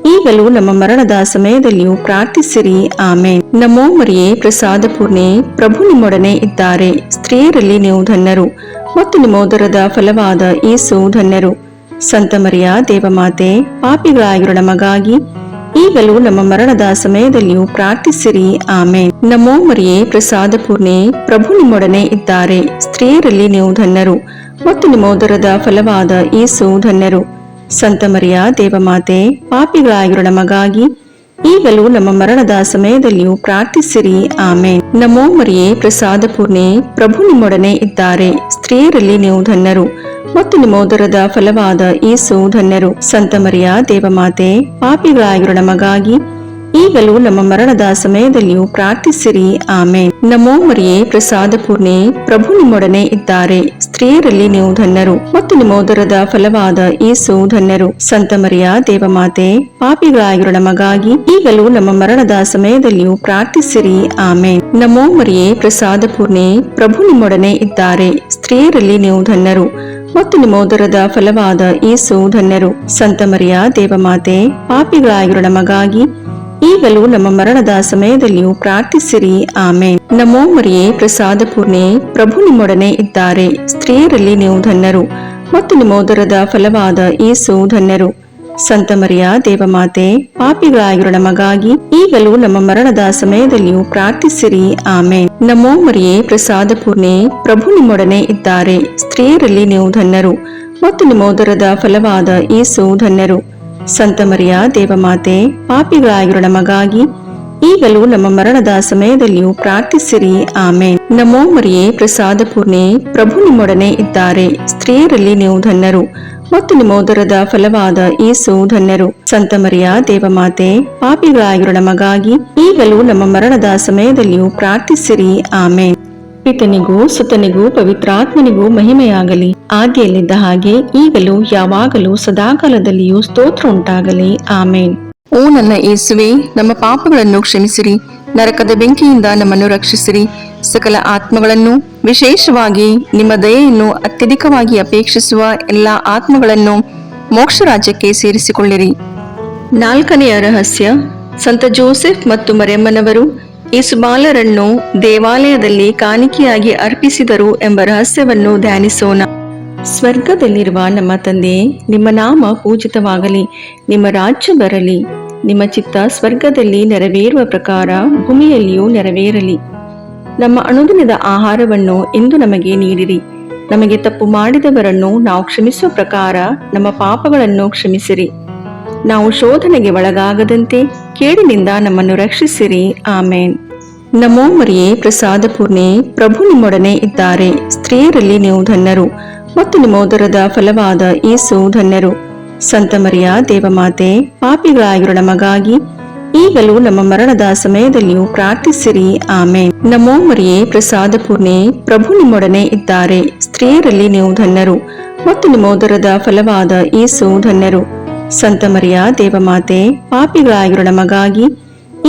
ಈಗಲೂ ನಮ್ಮ ಮರಣದ ಸಮಯದಲ್ಲಿಯೂ ಪ್ರಾರ್ಥಿಸಿರಿ. ಆಮೇನ್. ನಮೋ ಮರಿಯೇ, ಪ್ರಸಾದ ಪೂರ್ಣೆ, ಪ್ರಭು ನಿಮ್ಮೊಡನೆ ಇದ್ದಾರೆ. ಸ್ತ್ರೀಯರಲ್ಲಿ ನೀವು ಧನ್ಯರು, ಮತ್ತು ನಿಮ್ಮ ಉದರದ ಫಲವಾದ ಯೇಸು ಧನ್ಯರು. ಸಂತ ಮರಿಯ ದೇವಮಾತೆ, ಪಾಪಿಗಳಾಗಿರೋ ನಮಗಾಗಿ ಈಗಲೂ ನಮ್ಮ ಮರಣದ ಸಮಯದಲ್ಲಿಯೂ ಪ್ರಾರ್ಥಿಸಿರಿ. ಆಮೇನ್. ನಮೋ ಮರಿಯೇ, ಪ್ರಸಾದ ಪೂರ್ಣೆ, ಪ್ರಭು ನಿಮ್ಮೊಡನೆ ಇದ್ದಾರೆ. ಸ್ತ್ರೀಯರಲ್ಲಿ ನೀವು ಧನ್ಯರು, ಮತ್ತು ನಿಮ್ಮ ಉದರದ ಫಲವಾದ ಯೇಸು ಧನ್ಯರು. ಸಂತ ಮರಿಯ ದೇವಮಾತೆ, ಪಾಪಿಗಳಾಗಿರೋ ನಮಗಾಗಿ ಈಗಲೂ ನಮ್ಮ ಮರಣದ ಸಮಯದಲ್ಲಿಯೂ ಪ್ರಾರ್ಥಿಸಿರಿ. ಆಮೇನ್. ನಮೋ ಮರಿಯೇ, ಪ್ರಸಾದ ಪೂರ್ಣೆ, ಪ್ರಭು ನಿಮ್ಮೊಡನೆ ಇದ್ದಾರೆ. ಸ್ತ್ರೀಯರಲ್ಲಿ ನೀವು ಧನ್ಯರು, ಮತ್ತು ನಿಮ್ಮ ಉದರದ ಫಲವಾದ ಯೇಸು ಧನ್ಯರು. ಸಂತ ಮರಿಯ ದೇವಮಾತೆ, ಪಾಪಿಗಳಾಗಿರೋ ನಮಗಾಗಿ ಈಗಲೂ ನಮ್ಮ ಮರಣದ ಸಮಯದಲ್ಲಿಯೂ ಪ್ರಾರ್ಥಿಸಿರಿ. ಆಮೇನ್. ನಮೋ ಮರಿಯೇ, ಪ್ರಸಾದ ಪೂರ್ಣೆ, ಪ್ರಭು ನಿಮ್ಮೊಡನೆ ಇದ್ದಾರೆ. ಸ್ತ್ರೀಯರಲ್ಲಿ ನೀವು ಧನ್ಯರು, ಮತ್ತು ನಿಮ್ಮ ಉದರದ ಫಲವಾದ ಯೇಸು ಧನ್ಯರು. ಸಂತ ಮರಿಯ ದೇವಮಾತೆ, ಪಾಪಿಗಳಾಗಿರೋ ನಮಗಾಗಿ ಈಗಲೂ ನಮ್ಮ ಮರಣದ ಸಮಯದಲ್ಲಿಯೂ ಪ್ರಾರ್ಥಿಸಿರಿ. ಆಮೇನ್. ನಮೋ ಮರಿಯೇ, ಪ್ರಸಾದ ಪೂರ್ಣೆ, ಪ್ರಭು ನಿಮ್ಮೊಡನೆ ಇದ್ದಾರೆ. ಸ್ತ್ರೀಯರಲ್ಲಿ ನೀವು ಧನ್ಯರು, ಮತ್ತು ನಿಮ್ಮ ಉದರದ ಫಲವಾದ ಯೇಸು ಧನ್ಯರು. ಸಂತ ಮರಿಯ ದೇವಮಾತೆ, ಪಾಪಿಗಳಾಗಿರೋ ನಮಗಾಗಿ ಈಗಲೂ ನಮ್ಮ ಮರಣದ ಸಮಯದಲ್ಲಿಯೂ ಪ್ರಾರ್ಥಿಸಿರಿ. ಆಮೇನ್. ನಮೋ ಮರಿಯೇ, ಪ್ರಸಾದ ಪೂರ್ಣೆ, ಪ್ರಭು ನಿಮ್ಮೊಡನೆ ಇದ್ದಾರೆ. ಸ್ತ್ರೀಯರಲ್ಲಿ ನೀವು ಧನ್ಯರು, ಮತ್ತು ನಿಮ್ಮ ಉದರದ ಫಲವಾದ ಯೇಸು ಧನ್ಯರು. ಸಂತ ಮರಿಯ ದೇವಮಾತೆ, ಪಾಪಿಗಳಾಗಿರೋ ನಮಗಾಗಿ ಈಗಲೂ ನಮ್ಮ ಮರಣದ ಸಮಯದಲ್ಲಿಯೂ ಪ್ರಾರ್ಥಿಸಿರಿ. ಆಮೇನ್. ನಮೋ ಮರಿಯೇ, ಪ್ರಸಾದ ಪೂರ್ಣೆ, ಪ್ರಭು ನಿಮ್ಮೊಡನೆ ಇದ್ದಾರೆ. ಸ್ತ್ರೀಯರಲ್ಲಿ ನೀವು ಧನ್ಯರು, ಮತ್ತು ನಿಮ್ಮ ಉದರದ ಫಲವಾದ ಯೇಸು ಧನ್ಯರು. ಸಂತ ಮರಿಯ ದೇವಮಾತೆ, ಪಾಪಿಗಳಾಗಿರೋ ನಮಗಾಗಿ ಈಗಲೂ ನಮ್ಮ ಮರಣದ ಸಮಯದಲ್ಲಿಯೂ ಪ್ರಾರ್ಥಿಸಿರಿ. ಆಮೇನ್. ನಮೋ ಮರಿಯೇ, ಪ್ರಸಾದ ಪೂರ್ಣೆ, ಪ್ರಭು ನಿಮ್ಮೊಡನೆ ಇದ್ದಾರೆ. ಸ್ತ್ರೀಯರಲ್ಲಿ ನೀವು ಧನ್ಯರು, ಮತ್ತು ನಿಮ್ಮ ಉದರದ ಫಲವಾದ ಯೇಸು ಧನ್ಯರು. ಸಂತ ಮರಿಯ ದೇವಮಾತೆ, ಪಾಪಿಗಳಾಗಿರೋ ನಮಗಾಗಿ ಈಗಲೂ ನಮ್ಮ ಮರಣದ ಸಮಯದಲ್ಲಿಯೂ ಪ್ರಾರ್ಥಿಸಿರಿ. ಆಮೇನ್. ಪಿತನಿಗೂ ಸುತನಿಗೂ ಪವಿತ್ರಾತ್ಮನಿಗೂ ಮಹಿಮೆಯಾಗಲಿ, ಆದಿಯಲ್ಲಿದ್ದ ಹಾಗೆ ಈಗಲೂ ಯಾವಾಗಲೂ ಸದಾಕಾಲದಲ್ಲಿಯೂ ಸ್ತೋತ್ರ ಉಂಟಾಗಲಿ. ಆಮೇನ್. ಓ ನನ್ನ ಯೇಸುವೆ, ನಮ್ಮ ಪಾಪಗಳನ್ನು ಕ್ಷಮಿಸಿರಿ, ನರಕದ ಬೆಂಕಿಯಿಂದ ನಮ್ಮನ್ನು ರಕ್ಷಿಸಿರಿ, ಸಕಲ ಆತ್ಮಗಳನ್ನು, ವಿಶೇಷವಾಗಿ ನಿಮ್ಮ ದಯೆಯನ್ನು ಅತ್ಯಧಿಕವಾಗಿ ಅಪೇಕ್ಷಿಸುವ ಎಲ್ಲ ಆತ್ಮಗಳನ್ನು ಮೋಕ್ಷ ರಾಜ್ಯಕ್ಕೆ ಸೇರಿಸಿಕೊಳ್ಳಿರಿ. ನಾಲ್ಕನೆಯ ರಹಸ್ಯ, ಸಂತ ಜೋಸೆಫ್ ಮತ್ತು ಮರಿಯಮ್ಮನವರು ಯೇಸುಬಾಲರನ್ನು ದೇವಾಲಯದಲ್ಲಿ ಕಾಣಿಕೆಯಾಗಿ ಅರ್ಪಿಸಿದರು ಎಂಬ ರಹಸ್ಯವನ್ನು ಧ್ಯಾನಿಸೋಣ. ಸ್ವರ್ಗದಲ್ಲಿರುವ ನಮ್ಮ ತಂದೆ, ನಿಮ್ಮ ನಾಮ ಪೂಜಿತವಾಗಲಿ, ನಿಮ್ಮ ರಾಜ್ಯ ಬರಲಿ, ನಿಮ್ಮ ಚಿತ್ತ ಸ್ವರ್ಗದಲ್ಲಿ ನೆರವೇರುವ ಪ್ರಕಾರ ಭೂಮಿಯಲ್ಲಿಯೂ ನೆರವೇರಲಿ. ನಮ್ಮ ಅನುದಿನದ ಆಹಾರವನ್ನು ಇಂದು ನಮಗೆ ನೀಡಿರಿ. ನಮಗೆ ತಪ್ಪು ಮಾಡಿದವರನ್ನು ನಾವು ಕ್ಷಮಿಸುವ ಪ್ರಕಾರ ನಮ್ಮ ಪಾಪಗಳನ್ನು ಕ್ಷಮಿಸಿರಿ. ನಾವು ಶೋಧನೆಗೆ ಒಳಗಾಗದಂತೆ ಕೇಡಿನಿಂದ ನಮ್ಮನ್ನು ರಕ್ಷಿಸಿರಿ. ಆಮೇನ್. ನಮೋ ಮರಿಯೇ, ಪ್ರಸಾದ ಪೂರ್ಣೆ, ಪ್ರಭು ನಿಮ್ಮೊಡನೆ ಇದ್ದಾರೆ. ಸ್ತ್ರೀಯರಲ್ಲಿ ನೀವು ಧನ್ಯರು, ಮತ್ತು ನಿಮ್ಮ ಉದರದ ಫಲವಾದ ಯೇಸು ಧನ್ಯರು. ಸಂತ ಮರಿಯ ದೇವಮಾತೆ, ಪಾಪಿಗಳಾಗಿರೋ ನಮಗಾಗಿ ಈಗಲೂ ನಮ್ಮ ಮರಣದ ಸಮಯದಲ್ಲಿಯೂ ಪ್ರಾರ್ಥಿಸಿರಿ. ಆಮೇನ್. ನಮೋ ಮರಿಯೇ, ಪ್ರಸಾದ ಪೂರ್ಣೆ, ಪ್ರಭು ನಿಮ್ಮೊಡನೆ ಇದ್ದಾರೆ. ಸ್ತ್ರೀಯರಲ್ಲಿ ನೀವು ಧನ್ಯರು, ಮತ್ತು ನಿಮ್ಮೋದರದ ಫಲವಾದ ಯೇಸು ಧನ್ಯರು. ಸಂತ ಮರಿಯ ದೇವಮಾತೆ, ಪಾಪಿಗಳಾಗಿರೋ ನಮಗಾಗಿ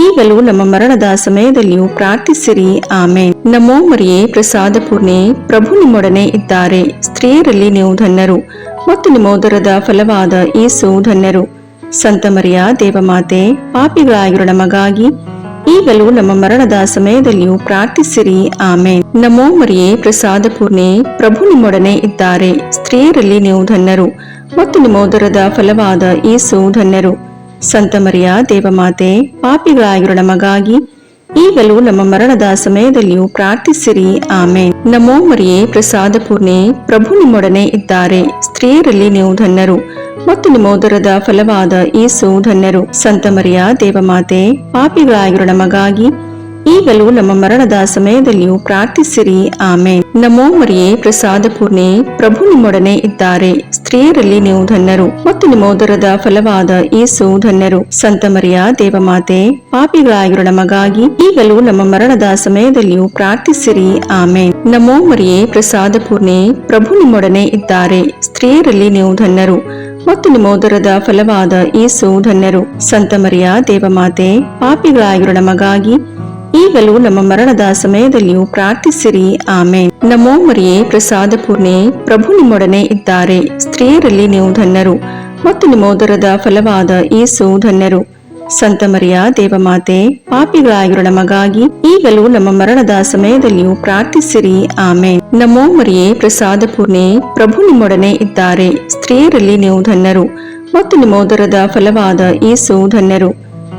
ಈಗಲೂ ನಮ್ಮ ಮರಣದ ಸಮಯದಲ್ಲಿಯೂ ಪ್ರಾರ್ಥಿಸಿರಿ. ಆಮೇನ್. ನಮೋ ಮರಿಯೇ, ಪ್ರಸಾದ ಪೂರ್ಣೆ, ಪ್ರಭು ನಿಮ್ಮೊಡನೆ ಇದ್ದಾರೆ. ಸ್ತ್ರೀಯರಲ್ಲಿ ನೀವು ಧನ್ಯರು ಮತ್ತು ನಿಮ್ಮೋದರದ ಫಲವಾದ ಯೇಸು ಧನ್ಯರು. ಸಂತ ಮರಿಯ ದೇವಮಾತೆ, ಪಾಪಿಗಳಾಗಿರೋ ನಮಗಾಗಿ ಈಗಲೂ ನಮ್ಮ ಮರಣದ ಸಮಯದಲ್ಲಿಯೂ ಪ್ರಾರ್ಥಿಸಿರಿ. ಆಮೇನ್. ನಮೋ ಮರಿಯೇ, ಪ್ರಸಾದ ಪೂರ್ಣೆ, ಪ್ರಭು ನಿಮ್ಮೊಡನೆ ಇದ್ದಾರೆ. ಸ್ತ್ರೀಯರಲ್ಲಿ ನೀವು ಧನ್ಯರು ಮತ್ತು ನಿಮ್ಮೋದರದ ಫಲವಾದ ಯೇಸು ಧನ್ಯರು. ಸಂತ ಮರಿಯ ದೇವಮಾತೆ, ಪಾಪಿಗಳಾಗಿರೋ ನಮಗಾಗಿ ಈಗಲೂ ನಮ್ಮ ಮರಣದ ಸಮಯದಲ್ಲಿಯೂ ಪ್ರಾರ್ಥಿಸಿರಿ. ಆಮೇನ್. ನಮೋ ಮರಿಯೇ, ಪ್ರಸಾದ ಪೂರ್ಣೆ, ಪ್ರಭು ನಿಮ್ಮೊಡನೆ ಇದ್ದಾರೆ. ಸ್ತ್ರೀಯರಲ್ಲಿ ನೀವು ಧನ್ಯರು ಮತ್ತು ನಿಮ್ಮೋದರದ ಫಲವಾದ ಯೇಸು ಧನ್ಯರು. ಸಂತ ಮರಿಯ ದೇವಮಾತೆ, ಪಾಪಿಗಳಾಗಿರೋ ನಮಗಾಗಿ ಈಗಲೂ ನಮ್ಮ ಮರಣದ ಸಮಯದಲ್ಲಿಯೂ ಪ್ರಾರ್ಥಿಸಿರಿ. ಆಮೇನ್. ನಮೋ ಮರಿಯೇ, ಪ್ರಸಾದ ಪೂರ್ಣೆ, ಪ್ರಭು ನಿಮ್ಮೊಡನೆ ಇದ್ದಾರೆ. ಸ್ತ್ರೀಯರಲ್ಲಿ ನೀವು ಧನ್ಯರು ಮತ್ತು ನಿಮ್ಮೋದರದ ಫಲವಾದ ಯೇಸು ಧನ್ಯರು. ಸಂತ ಮರಿಯ ದೇವಮಾತೆ, ಪಾಪಿಗಳಾಗಿರೋ ನಮಗಾಗಿ ಈಗಲೂ ನಮ್ಮ ಮರಣದ ಸಮಯದಲ್ಲಿಯೂ ಪ್ರಾರ್ಥಿಸಿರಿ. ಆಮೇನ್. ನಮೋ ಮರಿಯೇ, ಪ್ರಸಾದ ಪೂರ್ಣೆ, ಪ್ರಭು ನಿಮ್ಮೊಡನೆ ಇದ್ದಾರೆ. ಸ್ತ್ರೀಯರಲ್ಲಿ ನೀವು ಧನ್ಯರು ಮತ್ತು ನಿಮ್ಮೋದರದ ಫಲವಾದ ಯೇಸು ಧನ್ಯರು. ಸಂತ ಮರಿಯ ದೇವಮಾತೆ, ಪಾಪಿಗಳಾಗಿರೋ ನಮಗಾಗಿ ಈಗಲೂ ನಮ್ಮ ಮರಣದ ಸಮಯದಲ್ಲಿಯೂ ಪ್ರಾರ್ಥಿಸಿರಿ. ಆಮೇನ್. ನಮೋ ಮರಿಯೇ, ಪ್ರಸಾದ ಪೂರ್ಣೆ, ಪ್ರಭು ನಿಮ್ಮೊಡನೆ ಇದ್ದಾರೆ. ಸ್ತ್ರೀಯರಲ್ಲಿ ನೀವು ಧನ್ಯರು ಮತ್ತು ನಿಮ್ಮೋದರದ ಫಲವಾದ ಯೇಸು ಧನ್ಯರು. ಸಂತ ಮರಿಯ ದೇವಮಾತೆ, ಪಾಪಿಗಳಾಗಿರೋ ನಮಗಾಗಿ ಈಗಲೂ ನಮ್ಮ ಮರಣದ ಸಮಯದಲ್ಲಿಯೂ ಪ್ರಾರ್ಥಿಸಿರಿ. ಆಮೇನ್. ನಮೋ ಮರಿಯೇ, ಪ್ರಸಾದ ಪೂರ್ಣೆ, ಪ್ರಭು ನಿಮ್ಮೊಡನೆ ಇದ್ದಾರೆ. ಸ್ತ್ರೀಯರಲ್ಲಿ ನೀವು ಧನ್ಯರು ಮತ್ತು ನಿಮ್ಮೋದರದ ಫಲವಾದ ಯೇಸು ಧನ್ಯರು.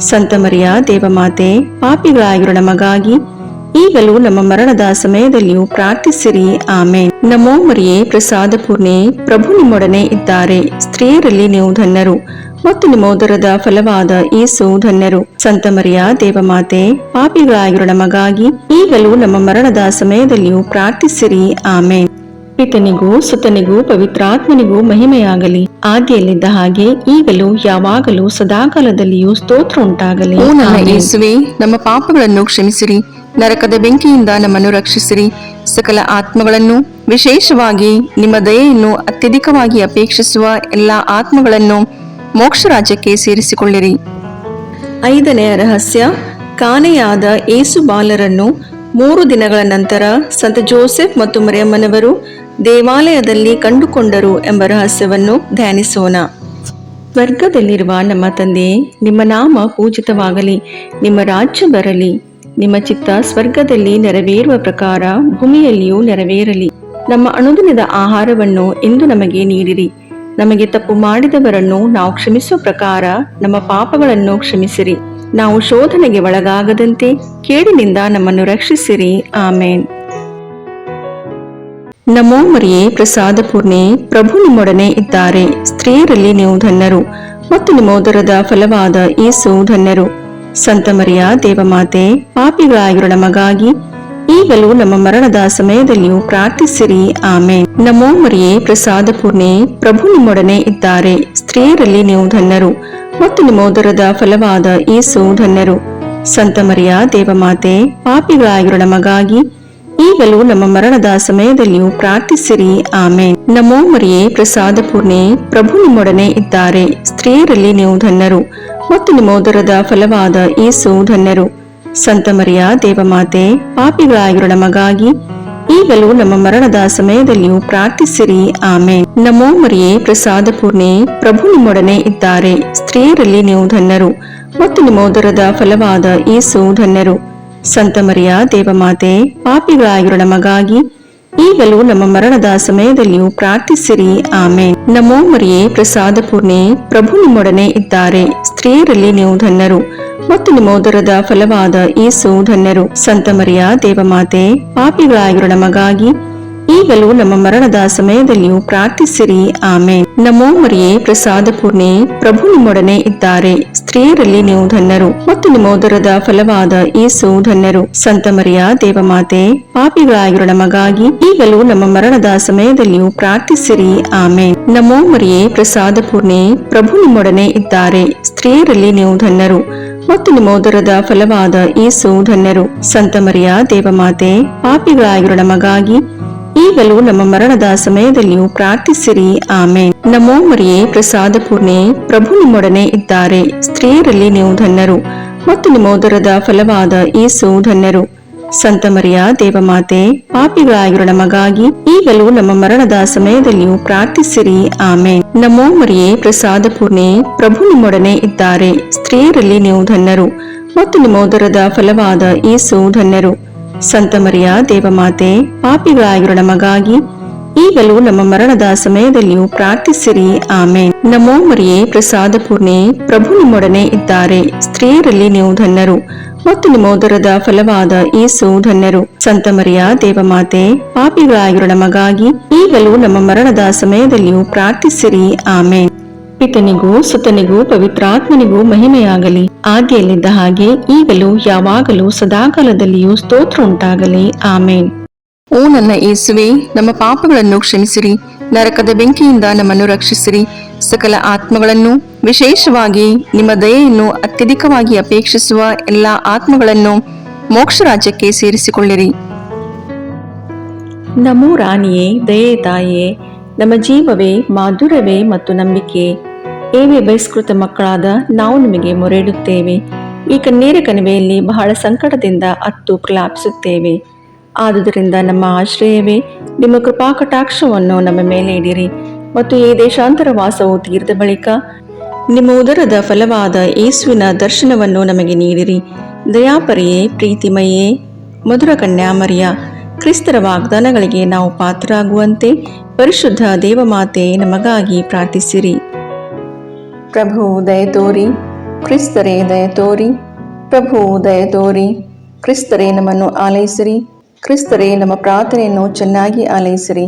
ಸಂತ ಮರಿಯ ದೇವಮಾತೆ, ಪಾಪಿಗಳಾಗಿರೋ ನಮಗಾಗಿ ಈಗಲೂ ನಮ್ಮ ಮರಣದ ಸಮಯದಲ್ಲಿಯೂ ಪ್ರಾರ್ಥಿಸಿರಿ. ಆಮೇನ್. ನಮೋ ಮರಿಯೇ, ಪ್ರಸಾದ ಪೂರ್ಣೆ, ಪ್ರಭು ನಿಮ್ಮೊಡನೆ ಇದ್ದಾರೆ. ಸ್ತ್ರೀಯರಲ್ಲಿ ನೀವು ಧನ್ಯರು ಮತ್ತು ನಿಮ್ಮೋದರದ ಫಲವಾದ ಯೇಸು ಧನ್ಯರು. ಸಂತ ಮರಿಯ ದೇವಮಾತೆ, ಪಾಪಿಗಳಾಗಿರೋ ನಮಗಾಗಿ ಈಗಲೂ ನಮ್ಮ ಮರಣದ ಸಮಯದಲ್ಲಿಯೂ ಪ್ರಾರ್ಥಿಸಿರಿ. ಆಮೇನ್. ಪಿತನಿಗೂ ಸುತನಿಗೂ ಪವಿತ್ರಾತ್ಮನಿಗೂ ಮಹಿಮೆಯಾಗಲಿ, ಆದಿಯಲ್ಲಿದ್ದ ಹಾಗೆ ಈಗಲೂ ಯಾವಾಗಲೂ ಸದಾಕಾಲದಲ್ಲಿಯೂ ಸ್ತೋತ್ರ ಉಂಟಾಗಲಿ. ಓ ನನ್ನ ಯೇಸುವೆ, ನಮ್ಮ ಪಾಪಗಳನ್ನು ಕ್ಷಮಿಸಿರಿ, ನರಕದ ಬೆಂಕಿಯಿಂದ ನಮ್ಮನ್ನು ರಕ್ಷಿಸಿರಿ, ಸಕಲ ಆತ್ಮಗಳನ್ನು, ವಿಶೇಷವಾಗಿ ನಿಮ್ಮ ದಯೆಯನ್ನು ಅತ್ಯಧಿಕವಾಗಿ ಅಪೇಕ್ಷಿಸುವ ಎಲ್ಲಾ ಆತ್ಮಗಳನ್ನು ಮೋಕ್ಷ ರಾಜ್ಯಕ್ಕೆ ಸೇರಿಸಿಕೊಳ್ಳಿರಿ. 5ನೆಯ ರಹಸ್ಯ, ಕಾಣೆಯಾದ ಯೇಸು ಬಾಲರನ್ನು 3 ದಿನಗಳ ನಂತರ ಸಂತ ಜೋಸೆಫ್ ಮತ್ತು ಮರಿಯಮ್ಮನವರು ದೇವಾಲಯದಲ್ಲಿ ಕಂಡುಕೊಂಡರು ಎಂಬ ರಹಸ್ಯವನ್ನು ಧ್ಯಾನಿಸೋಣ. ಸ್ವರ್ಗದಲ್ಲಿರುವ ನಮ್ಮ ತಂದೆಯೇ, ನಿಮ್ಮ ನಾಮ ಪೂಜಿತವಾಗಲಿ, ನಿಮ್ಮ ರಾಜ್ಯ ಬರಲಿ, ನಿಮ್ಮ ಚಿತ್ತ ಸ್ವರ್ಗದಲ್ಲಿ ನೆರವೇರುವ ಪ್ರಕಾರ ಭೂಮಿಯಲ್ಲಿಯೂ ನೆರವೇರಲಿ. ನಮ್ಮ ಅನುದಿನದ ಆಹಾರವನ್ನು ಇಂದು ನಮಗೆ ನೀಡಿರಿ. ನಮಗೆ ತಪ್ಪು ಮಾಡಿದವರನ್ನು ನಾವು ಕ್ಷಮಿಸುವ ಪ್ರಕಾರ ನಮ್ಮ ಪಾಪಗಳನ್ನು ಕ್ಷಮಿಸಿರಿ. ನಾವು ಶೋಧನೆಗೆ ಒಳಗಾಗದಂತೆ ಕೇಡಿನಿಂದ ನಮ್ಮನ್ನು ರಕ್ಷಿಸಿರಿ. ಆಮೇನ್. ನಮೋ ಮರಿಯೇ, ಪ್ರಸಾದ ಪೂರ್ಣೆ, ಪ್ರಭು ನಿಮ್ಮೊಡನೆ ಇದ್ದಾರೆ. ಸ್ತ್ರೀಯರಲ್ಲಿ ನೀವು ಧನ್ಯರು ಮತ್ತು ನಿಮ್ಮೋದರದ ಫಲವಾದ ಯೇಸು ಧನ್ಯರು. ಸಂತ ಮರಿಯ ದೇವಮಾತೆ, ಪಾಪಿಗಳಾಗಿರೋ ನಮಗಾಗಿ ಈಗಲೂ ನಮ್ಮ ಮರಣದ ಸಮಯದಲ್ಲಿಯೂ ಪ್ರಾರ್ಥಿಸಿರಿ. ಆಮೇನ್. ನಮೋ ಮರಿಯೇ, ಪ್ರಸಾದ ಪೂರ್ಣೆ, ಪ್ರಭು ನಿಮ್ಮೊಡನೆ ಇದ್ದಾರೆ. ಸ್ತ್ರೀಯರಲ್ಲಿ ನೀವು ಧನ್ಯರು ಮತ್ತು ನಿಮ್ಮೋದರದ ಫಲವಾದ ಯೇಸು ಧನ್ಯರು. ಸಂತ ಮರಿಯ ದೇವಮಾತೆ, ಪಾಪಿಗಳಾಗಿರೋ ನಮಗಾಗಿ ಈಗಲೂ ನಮ್ಮ ಮರಣದ ಸಮಯದಲ್ಲಿಯೂ ಪ್ರಾರ್ಥಿಸಿರಿ. ಆಮೇನ್. ನಮೋ ಮರಿಯೇ, ಪ್ರಸಾದ ಪೂರ್ಣೆ, ಪ್ರಭು ನಿಮ್ಮೊಡನೆ ಇದ್ದಾರೆ. ಸ್ತ್ರೀಯರಲ್ಲಿ ನೀವು ಧನ್ಯರು ಮತ್ತು ನಿಮ್ಮೋದರದ ಫಲವಾದ ಯೇಸು ಧನ್ಯರು. ಸಂತ ಮರಿಯ ದೇವಮಾತೆ, ಪಾಪಿಗಳಾಗಿರೋ ನಮಗಾಗಿ ಈಗಲೂ ನಮ್ಮ ಮರಣದ ಸಮಯದಲ್ಲಿಯೂ ಪ್ರಾರ್ಥಿಸಿರಿ. ಆಮೇನ್. ನಮೋ ಮರಿಯೇ, ಪ್ರಸಾದ ಪೂರ್ಣೆ, ಪ್ರಭು ನಿಮ್ಮೊಡನೆ ಇದ್ದಾರೆ. ಸ್ತ್ರೀಯರಲ್ಲಿ ನೀವು ಧನ್ಯರು ಮತ್ತು ನಿಮ್ಮೋದರದ ಫಲವಾದ ಯೇಸು ಧನ್ಯರು. ಸಂತ ಮರಿಯ ದೇವಮಾತೆ, ಪಾಪಿಗಳಾಗಿರೋ ನಮಗಾಗಿ ಈಗಲೂ ನಮ್ಮ ಮರಣದ ಸಮಯದಲ್ಲಿಯೂ ಪ್ರಾರ್ಥಿಸಿರಿ. ಆಮೇನ್. ನಮೋ ಮರಿಯೇ, ಪ್ರಸಾದ ಪೂರ್ಣೆ, ಪ್ರಭು ನಿಮ್ಮೊಡನೆ ಇದ್ದಾರೆ. ಸ್ತ್ರೀಯರಲ್ಲಿ ನೀವು ಧನ್ಯರು ಮತ್ತು ನಿಮ್ಮೋದರದ ಫಲವಾದ ಯೇಸು ಧನ್ಯರು. ಸಂತ ಮರಿಯ ದೇವಮಾತೆ, ಪಾಪಿಗಳಾಗಿರೋ ನಮಗಾಗಿ ಈಗಲೂ ನಮ್ಮ ಮರಣದ ಸಮಯದಲ್ಲಿಯೂ ಪ್ರಾರ್ಥಿಸಿರಿ. ಆಮೇನ್. ನಮೋ ಮರಿಯೇ, ಪ್ರಸಾದ ಪೂರ್ಣೆ, ಪ್ರಭು ನಿಮ್ಮೊಡನೆ ಇದ್ದಾರೆ. ಸ್ತ್ರೀಯರಲ್ಲಿ ನೀವು ಧನ್ಯರು ಮತ್ತು ನಿಮ್ಮೋದರದ ಫಲವಾದ ಯೇಸು ಧನ್ಯರು. ಸಂತ ಮರಿಯ ದೇವಮಾತೆ, ಪಾಪಿಗಳಾಗಿರೋ ನಮಗಾಗಿ ಈಗಲೂ ನಮ್ಮ ಮರಣದ ಸಮಯದಲ್ಲಿಯೂ ಪ್ರಾರ್ಥಿಸಿರಿ. ಆಮೇನ್. ನಮೋ ಮರಿಯೇ, ಪ್ರಸಾದ ಪೂರ್ಣೆ, ಪ್ರಭು ನಿಮ್ಮೊಡನೆ ಇದ್ದಾರೆ. ಸ್ತ್ರೀಯರಲ್ಲಿ ನೀವು ಧನ್ಯರು ಮತ್ತು ನಿಮ್ಮೋದರದ ಫಲವಾದ ಯೇಸು ಧನ್ಯರು. ಸಂತ ಮರಿಯ ದೇವಮಾತೆ, ಪಾಪಿಗಳಾಗಿರೋ ನಮಗಾಗಿ ಈಗಲೂ ನಮ್ಮ ಮರಣದ ಸಮಯದಲ್ಲಿಯೂ ಪ್ರಾರ್ಥಿಸಿರಿ. ಆಮೇನ್. ನಮೋ ಮರಿಯೇ, ಪ್ರಸಾದ ಪೂರ್ಣೆ, ಪ್ರಭು ನಿಮ್ಮೊಡನೆ ಇದ್ದಾರೆ. ಸ್ತ್ರೀಯರಲ್ಲಿ ನೀವು ಧನ್ಯರು ಮತ್ತು ನಿಮ್ಮ ಉದರದ ಫಲವಾದ ಯೇಸು ಧನ್ಯರು. ಸಂತ ಮರಿಯ ದೇವಮಾತೆ, ಪಾಪಿಗಳಾಗಿರೋ ನಮಗಾಗಿ ಈಗಲೂ ನಮ್ಮ ಮರಣದ ಸಮಯದಲ್ಲಿಯೂ ಪ್ರಾರ್ಥಿಸಿರಿ. ಆಮೇನ್. ನಮೋ ಮರಿಯೇ, ಪ್ರಸಾದ ಪೂರ್ಣೆ, ಪ್ರಭು ನಿಮ್ಮೊಡನೆ ಇದ್ದಾರೆ. ಸ್ತ್ರೀಯರಲ್ಲಿ ನೀವು ಧನ್ಯರು ಮತ್ತು ನಿಮ್ಮ ಉದರದ ಫಲವಾದ ಯೇಸು ಧನ್ಯರು. ಸಂತ ಮರಿಯ ದೇವಮಾತೆ, ಪಾಪಿಗಳಾಗಿರೋ ನಮಗಾಗಿ ಈಗಲೂ ನಮ್ಮ ಮರಣದ ಸಮಯದಲ್ಲಿಯೂ ಪ್ರಾರ್ಥಿಸಿರಿ. ಆಮೇನ್. ನಮೋ ಮರಿಯೇ, ಪ್ರಸಾದ ಪೂರ್ಣೆ, ಪ್ರಭು ನಿಮ್ಮೊಡನೆ ಇದ್ದಾರೆ. ಸ್ತ್ರೀಯರಲ್ಲಿ ನೀವು ಧನ್ಯರು ಮತ್ತು ನಿಮ್ಮ ಉದರದ ಫಲವಾದ ಯೇಸು ಧನ್ಯರು. ಸಂತ ಮರಿಯ ದೇವಮಾತೆ, ಪಾಪಿಗಳಾಗಿರೋ ನಮಗಾಗಿ ಈಗಲೂ ನಮ್ಮ ಮರಣದ ಸಮಯದಲ್ಲಿಯೂ ಪ್ರಾರ್ಥಿಸಿರಿ. ಆಮೇನ್. ಪಿತನಿಗೂ ಸುತನಿಗೂ ಪವಿತ್ರಾತ್ಮನಿಗೂ ಮಹಿಮೆಯಾಗಲಿ, ಆದಿಯಲ್ಲಿದ್ದ ಹಾಗೆ ಈಗಲೂ ಯಾವಾಗಲೂ ಸದಾಕಾಲದಲ್ಲಿಯೂ ಸ್ತೋತ್ರ ಉಂಟಾಗಲಿ. ಆಮೇನ್. ಓ ನನ್ನ ಯೇಸುವೆ, ನಮ್ಮ ಪಾಪಗಳನ್ನು ಕ್ಷಮಿಸಿರಿ, ನರಕದ ಬೆಂಕಿಯಿಂದ ನಮ್ಮನ್ನು ರಕ್ಷಿಸಿರಿ, ಸಕಲ ಆತ್ಮಗಳನ್ನು, ವಿಶೇಷವಾಗಿ ನಿಮ್ಮ ದಯೆಯನ್ನು ಅತ್ಯಧಿಕವಾಗಿ ಅಪೇಕ್ಷಿಸುವ ಎಲ್ಲ ಆತ್ಮಗಳನ್ನು ಮೋಕ್ಷ ರಾಜ್ಯಕ್ಕೆ ಸೇರಿಸಿಕೊಳ್ಳಿರಿ. ನಮೋ ರಾಣಿಯೇ, ದಯೆ ತಾಯಿಯೇ, ನಮ್ಮ ಜೀವವೇ, ಮಾಧುರ್ಯವೇ ಮತ್ತು ನಂಬಿಕೆ, ಏವೇ ಬಹಿಷ್ಕೃತ ಮಕ್ಕಳಾದ ನಾವು ನಿಮಗೆ ಮೊರೆಯಿಡುತ್ತೇವೆ. ಈ ಕಣ್ಣೀರ ಕಣಿವೆಯಲ್ಲಿ ಬಹಳ ಸಂಕಟದಿಂದ ಅತ್ತು ಪ್ರಲಾಪಿಸುತ್ತೇವೆ. ಆದುದರಿಂದ ನಮ್ಮ ಆಶ್ರಯವೇ, ನಿಮ್ಮ ಕೃಪಾ ಕಟಾಕ್ಷವನ್ನು ನಮ್ಮ ಮೇಲೆ ಇಡಿರಿ ಮತ್ತು ಈ ದೇಶಾಂತರ ವಾಸವು ತೀರಿದ ಬಳಿಕ ನಿಮ್ಮ ಉದರದ ಫಲವಾದ ಯೇಸುವಿನ ದರ್ಶನವನ್ನು ನಮಗೆ ನೀಡಿರಿ. ದಯಾಪರಿಯೇ, ಪ್ರೀತಿಮಯೇ, ಮಧುರ ಕನ್ಯಾಮರಿಯ, ಕ್ರಿಸ್ತರ ವಾಗ್ದಾನಗಳಿಗೆ ನಾವು ಪಾತ್ರರಾಗುವಂತೆ ಪರಿಶುದ್ಧ ದೇವಮಾತೆ ನಮಗಾಗಿ ಪ್ರಾರ್ಥಿಸಿರಿ. ಪ್ರಭು ದಯ ತೋರಿ, ಕ್ರಿಸ್ತರೇ ದಯ ತೋರಿ, ಪ್ರಭು ದಯ ತೋರಿ, ಕ್ರಿಸ್ತರೇ ನಮ್ಮನ್ನು ಆಲೈಸಿರಿ, ಕ್ರಿಸ್ತರೇ ನಮ್ಮ ಪ್ರಾರ್ಥನೆಯನ್ನು ಚೆನ್ನಾಗಿ ಆಲೈಸಿರಿ.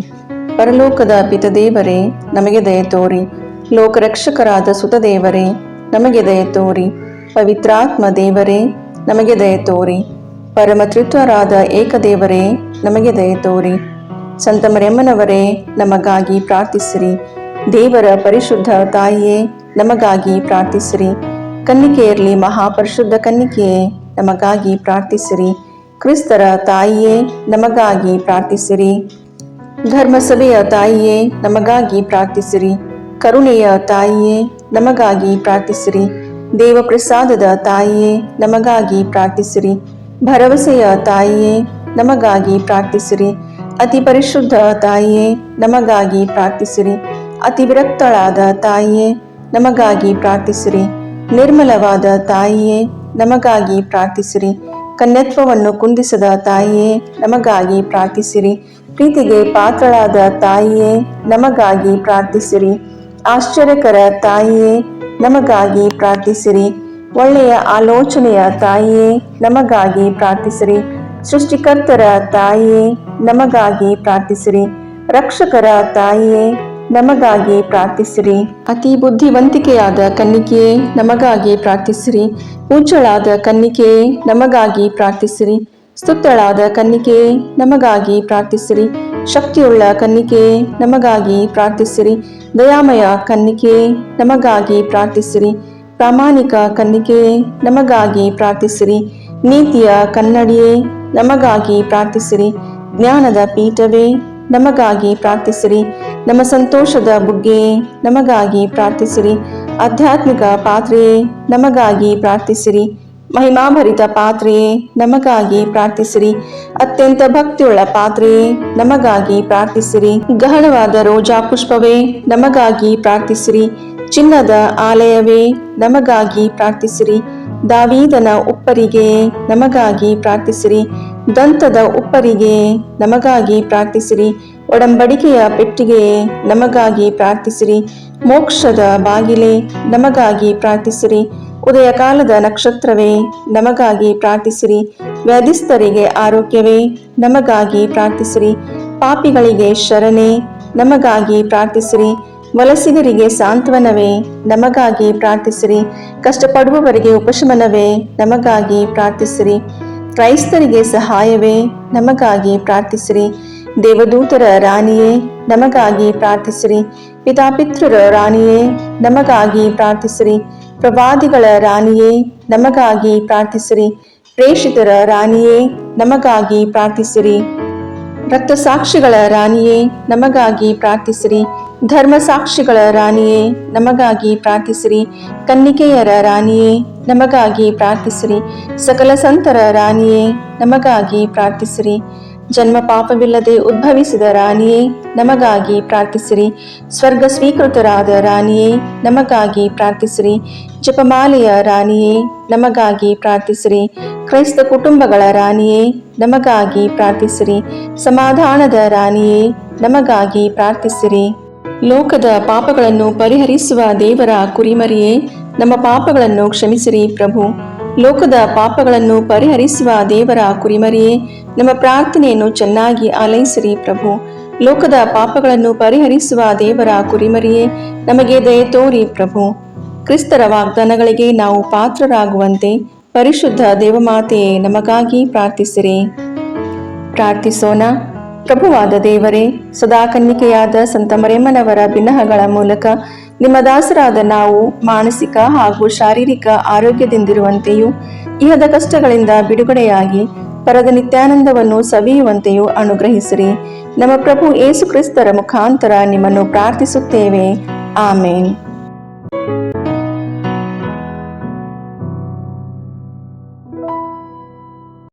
ಪರಲೋಕದ ಪಿತದೇವರೇ, ನಮಗೆ ದಯ ತೋರಿ. ಲೋಕರಕ್ಷಕರಾದ ಸುತದೇವರೇ, ನಮಗೆ ದಯ ತೋರಿ. ಪವಿತ್ರಾತ್ಮ ದೇವರೇ, ನಮಗೆ ದಯ ತೋರಿ. ಪರಮತ್ರಿತ್ವರಾದ ಏಕದೇವರೇ, ನಮಗೆ ದಯ ತೋರಿ. ಸಂತ ಮರಿಯಮ್ಮನವರೇ, ನಮಗಾಗಿ ಪ್ರಾರ್ಥಿಸಿರಿ. ದೇವರ ಪರಿಶುದ್ಧ ತಾಯಿಯೇ, ನಮಗಾಗಿ ಪ್ರಾರ್ಥಿಸಿರಿ. ಕನ್ನಿಕೆಯರಲ್ಲಿ ಮಹಾಪರಿಶುದ್ಧ ಕನ್ನಿಕೆಯೇ, ನಮಗಾಗಿ ಪ್ರಾರ್ಥಿಸಿರಿ. ಕ್ರಿಸ್ತರ ತಾಯಿಯೇ, ನಮಗಾಗಿ ಪ್ರಾರ್ಥಿಸಿರಿ. ಧರ್ಮಸಭೆಯ ತಾಯಿಯೇ, ನಮಗಾಗಿ ಪ್ರಾರ್ಥಿಸಿರಿ. ಕರುಣೆಯ ತಾಯಿಯೇ, ನಮಗಾಗಿ ಪ್ರಾರ್ಥಿಸಿರಿ. ದೇವಪ್ರಸಾದದ ತಾಯಿಯೇ, ನಮಗಾಗಿ ಪ್ರಾರ್ಥಿಸಿರಿ. ಭರವಸೆಯ ತಾಯಿಯೇ, ನಮಗಾಗಿ ಪ್ರಾರ್ಥಿಸಿರಿ. ಅತಿ ಪರಿಶುದ್ಧ ತಾಯಿಯೇ, ನಮಗಾಗಿ ಪ್ರಾರ್ಥಿಸಿರಿ. ಅತಿ ವಿರಕ್ತಳಾದ ತಾಯಿಯೇ, ನಮಗಾಗಿ ಪ್ರಾರ್ಥಿಸಿರಿ. ನಿರ್ಮಲವಾದ ತಾಯಿಯೇ, ನಮಗಾಗಿ ಪ್ರಾರ್ಥಿಸಿರಿ. ಕನ್ಯತ್ವವನ್ನು ಕುಂದಿಸದ ತಾಯಿಯೇ, ನಮಗಾಗಿ ಪ್ರಾರ್ಥಿಸಿರಿ. ಪ್ರೀತಿಗೆ ಪಾತ್ರಳಾದ ತಾಯಿಯೇ, ನಮಗಾಗಿ ಪ್ರಾರ್ಥಿಸಿರಿ. ಆಶ್ಚರ್ಯಕರ ತಾಯಿಯೇ, ನಮಗಾಗಿ ಪ್ರಾರ್ಥಿಸಿರಿ. ಒಳ್ಳೆಯ ಆಲೋಚನೆಯ ತಾಯಿಯೇ, ನಮಗಾಗಿ ಪ್ರಾರ್ಥಿಸಿರಿ. ಸೃಷ್ಟಿಕರ್ತರ ತಾಯಿಯೇ, ನಮಗಾಗಿ ಪ್ರಾರ್ಥಿಸಿರಿ. ರಕ್ಷಕರ ತಾಯಿಯೇ, ನಮಗಾಗಿ ಪ್ರಾರ್ಥಿಸಿರಿ. ಅತಿ ಬುದ್ಧಿವಂತಿಕೆಯಾದ ಕನ್ನಿಕೆಯೇ, ನಮಗಾಗಿ ಪ್ರಾರ್ಥಿಸಿರಿ. ಉಜ್ಜಳಾದ ಕನ್ನಿಕೆಯೇ, ನಮಗಾಗಿ ಪ್ರಾರ್ಥಿಸಿರಿ. ಸ್ತುತ್ಯಳಾದ ಕನ್ನಿಕೆಯೇ, ನಮಗಾಗಿ ಪ್ರಾರ್ಥಿಸಿರಿ. ಶಕ್ತಿಯುಳ್ಳ ಕನ್ನಿಕೆಯೇ, ನಮಗಾಗಿ ಪ್ರಾರ್ಥಿಸಿರಿ. ದಯಾಮಯ ಕನ್ನಿಕೆಯೇ, ನಮಗಾಗಿ ಪ್ರಾರ್ಥಿಸಿರಿ. ಪ್ರಾಮಾಣಿಕ ಕನ್ನಿಕೆಯೇ, ನಮಗಾಗಿ ಪ್ರಾರ್ಥಿಸಿರಿ. ನೀತಿಯ ಕನ್ನಡಿಯೇ, ನಮಗಾಗಿ ಪ್ರಾರ್ಥಿಸಿರಿ. ಜ್ಞಾನದ ಪೀಠವೇ, ನಮಗಾಗಿ ಪ್ರಾರ್ಥಿಸಿರಿ. ನಮ್ಮ ಸಂತೋಷದ ಬುಗ್ಗೆಯೇ, ನಮಗಾಗಿ ಪ್ರಾರ್ಥಿಸಿರಿ. ಆಧ್ಯಾತ್ಮಿಕ ಪಾತ್ರೆಯೇ, ನಮಗಾಗಿ ಪ್ರಾರ್ಥಿಸಿರಿ. ಮಹಿಮಾಭರಿತ ಪಾತ್ರೆಯೇ, ನಮಗಾಗಿ ಪ್ರಾರ್ಥಿಸಿರಿ. ಅತ್ಯಂತ ಭಕ್ತಿಯುಳ್ಳ ಪಾತ್ರೆಯೇ, ನಮಗಾಗಿ ಪ್ರಾರ್ಥಿಸಿರಿ. ಗಹನವಾದ ರೋಜಾ ಪುಷ್ಪವೇ, ನಮಗಾಗಿ ಪ್ರಾರ್ಥಿಸಿರಿ. ಚಿನ್ನದ ಆಲಯವೇ, ನಮಗಾಗಿ ಪ್ರಾರ್ಥಿಸಿರಿ. ದಾವೀದನ ಉಪ್ಪರಿಗೆಯೇ, ನಮಗಾಗಿ ಪ್ರಾರ್ಥಿಸಿರಿ. ದಂತದ ಉಪ್ಪರಿಗೆಯೇ, ನಮಗಾಗಿ ಪ್ರಾರ್ಥಿಸಿರಿ. ಒಡಂಬಡಿಕೆಯ ಪೆಟ್ಟಿಗೆಯೇ, ನಮಗಾಗಿ ಪ್ರಾರ್ಥಿಸಿರಿ. ಮೋಕ್ಷದ ಬಾಗಿಲೇ, ನಮಗಾಗಿ ಪ್ರಾರ್ಥಿಸಿರಿ. ಉದಯ ಕಾಲದ ನಕ್ಷತ್ರವೇ, ನಮಗಾಗಿ ಪ್ರಾರ್ಥಿಸಿರಿ. ವ್ಯಾಧಿಸ್ಥರಿಗೆ ಆರೋಗ್ಯವೇ, ನಮಗಾಗಿ ಪ್ರಾರ್ಥಿಸಿರಿ. ಪಾಪಿಗಳಿಗೆ ಶರಣೆ, ನಮಗಾಗಿ ಪ್ರಾರ್ಥಿಸಿರಿ. ವಲಸಿಗರಿಗೆ ಸಾಂತ್ವನವೇ, ನಮಗಾಗಿ ಪ್ರಾರ್ಥಿಸಿರಿ. ಕಷ್ಟಪಡುವವರಿಗೆ ಉಪಶಮನವೇ, ನಮಗಾಗಿ ಪ್ರಾರ್ಥಿಸಿರಿ. ಕ್ರೈಸ್ತರಿಗೆ ಸಹಾಯವೇ, ನಮಗಾಗಿ ಪ್ರಾರ್ಥಿಸಿರಿ. ದೇವದೂತರ ರಾಣಿಯೇ, ನಮಗಾಗಿ ಪ್ರಾರ್ಥಿಸಿರಿ. ಪಿತಾಪಿತೃರ ರಾಣಿಯೇ, ನಮಗಾಗಿ ಪ್ರಾರ್ಥಿಸಿರಿ. ಪ್ರವಾದಿಗಳ ರಾಣಿಯೇ, ನಮಗಾಗಿ ಪ್ರಾರ್ಥಿಸಿರಿ. ಪ್ರೇಷಿತರ ರಾಣಿಯೇ, ನಮಗಾಗಿ ಪ್ರಾರ್ಥಿಸಿರಿ. ರಕ್ತಸಾಕ್ಷಿಗಳ ರಾಣಿಯೇ ನಮಗಾಗಿ ಪ್ರಾರ್ಥಿಸಿರಿ. ಧರ್ಮಸಾಕ್ಷಿಗಳ ರಾಣಿಯೇ ನಮಗಾಗಿ ಪ್ರಾರ್ಥಿಸಿರಿ. ಕನ್ನಿಕೆಯರ ರಾಣಿಯೇ ನಮಗಾಗಿ ಪ್ರಾರ್ಥಿಸಿರಿ. ಸಕಲ ಸಂತರ ರಾಣಿಯೇ ನಮಗಾಗಿ ಪ್ರಾರ್ಥಿಸಿರಿ. ಜನ್ಮ ಪಾಪವಿಲ್ಲದೆ ಉದ್ಭವಿಸಿದ ರಾಣಿಯೇ ನಮಗಾಗಿ ಪ್ರಾರ್ಥಿಸಿರಿ. ಸ್ವರ್ಗ ಸ್ವೀಕೃತರಾದ ರಾಣಿಯೇ ನಮಗಾಗಿ ಪ್ರಾರ್ಥಿಸಿರಿ. ಜಪಮಾಲೆಯ ರಾಣಿಯೇ ನಮಗಾಗಿ ಪ್ರಾರ್ಥಿಸಿರಿ. ಕ್ರೈಸ್ತ ಕುಟುಂಬಗಳ ರಾಣಿಯೇ ನಮಗಾಗಿ ಪ್ರಾರ್ಥಿಸಿರಿ. ಸಮಾಧಾನದ ರಾಣಿಯೇ ನಮಗಾಗಿ ಪ್ರಾರ್ಥಿಸಿರಿ. ಲೋಕದ ಪಾಪಗಳನ್ನು ಪರಿಹರಿಸುವ ದೇವರ ಕುರಿಮರಿಯೇ ನಮ್ಮ ಪಾಪಗಳನ್ನು ಕ್ಷಮಿಸಿರಿ ಪ್ರಭು. ಲೋಕದ ಪಾಪಗಳನ್ನು ಪರಿಹರಿಸುವ ದೇವರ ಕುರಿಮರಿಯೇ ನಮ್ಮ ಪ್ರಾರ್ಥನೆಯನ್ನು ಚೆನ್ನಾಗಿ ಆಲೈಸಿರಿ ಪ್ರಭು. ಲೋಕದ ಪಾಪಗಳನ್ನು ಪರಿಹರಿಸುವ ದೇವರ ಕುರಿಮರಿಯೇ ನಮಗೆ ದಯೆ ತೋರಿ ಪ್ರಭು. ಕ್ರಿಸ್ತರ ವಾಗ್ದಾನಗಳಿಗೆ ನಾವು ಪಾತ್ರರಾಗುವಂತೆ ಪರಿಶುದ್ಧ ದೇವಮಾತೆಯೇ ನಮಗಾಗಿ ಪ್ರಾರ್ಥಿಸಿರಿ. ಪ್ರಾರ್ಥಿಸೋಣ. ಪ್ರಭುವಾದ ದೇವರೇ, ಸದಾ ಕನ್ನಿಕೆಯಾದ ಸಂತ ಮರಿಯಮ್ಮನವರ ಬಿನ್ನಹಗಳ ಮೂಲಕ ನಿಮ್ಮ ದಾಸರಾದ ನಾವು ಮಾನಸಿಕ ಹಾಗೂ ಶಾರೀರಿಕ ಆರೋಗ್ಯದಿಂದಿರುವಂತೆಯೂ ಇಹದ ಕಷ್ಟಗಳಿಂದ ಬಿಡುಗಡೆಯಾಗಿ ಪರದ ನಿತ್ಯಾನಂದವನ್ನು ಸವಿಯುವಂತೆಯೂ ಅನುಗ್ರಹಿಸಿರಿ. ನಮ್ಮ ಪ್ರಭು ಯೇಸು ಕ್ರಿಸ್ತರ ಮುಖಾಂತರ ನಿಮ್ಮನ್ನು ಪ್ರಾರ್ಥಿಸುತ್ತೇವೆ. ಆಮೇನ್.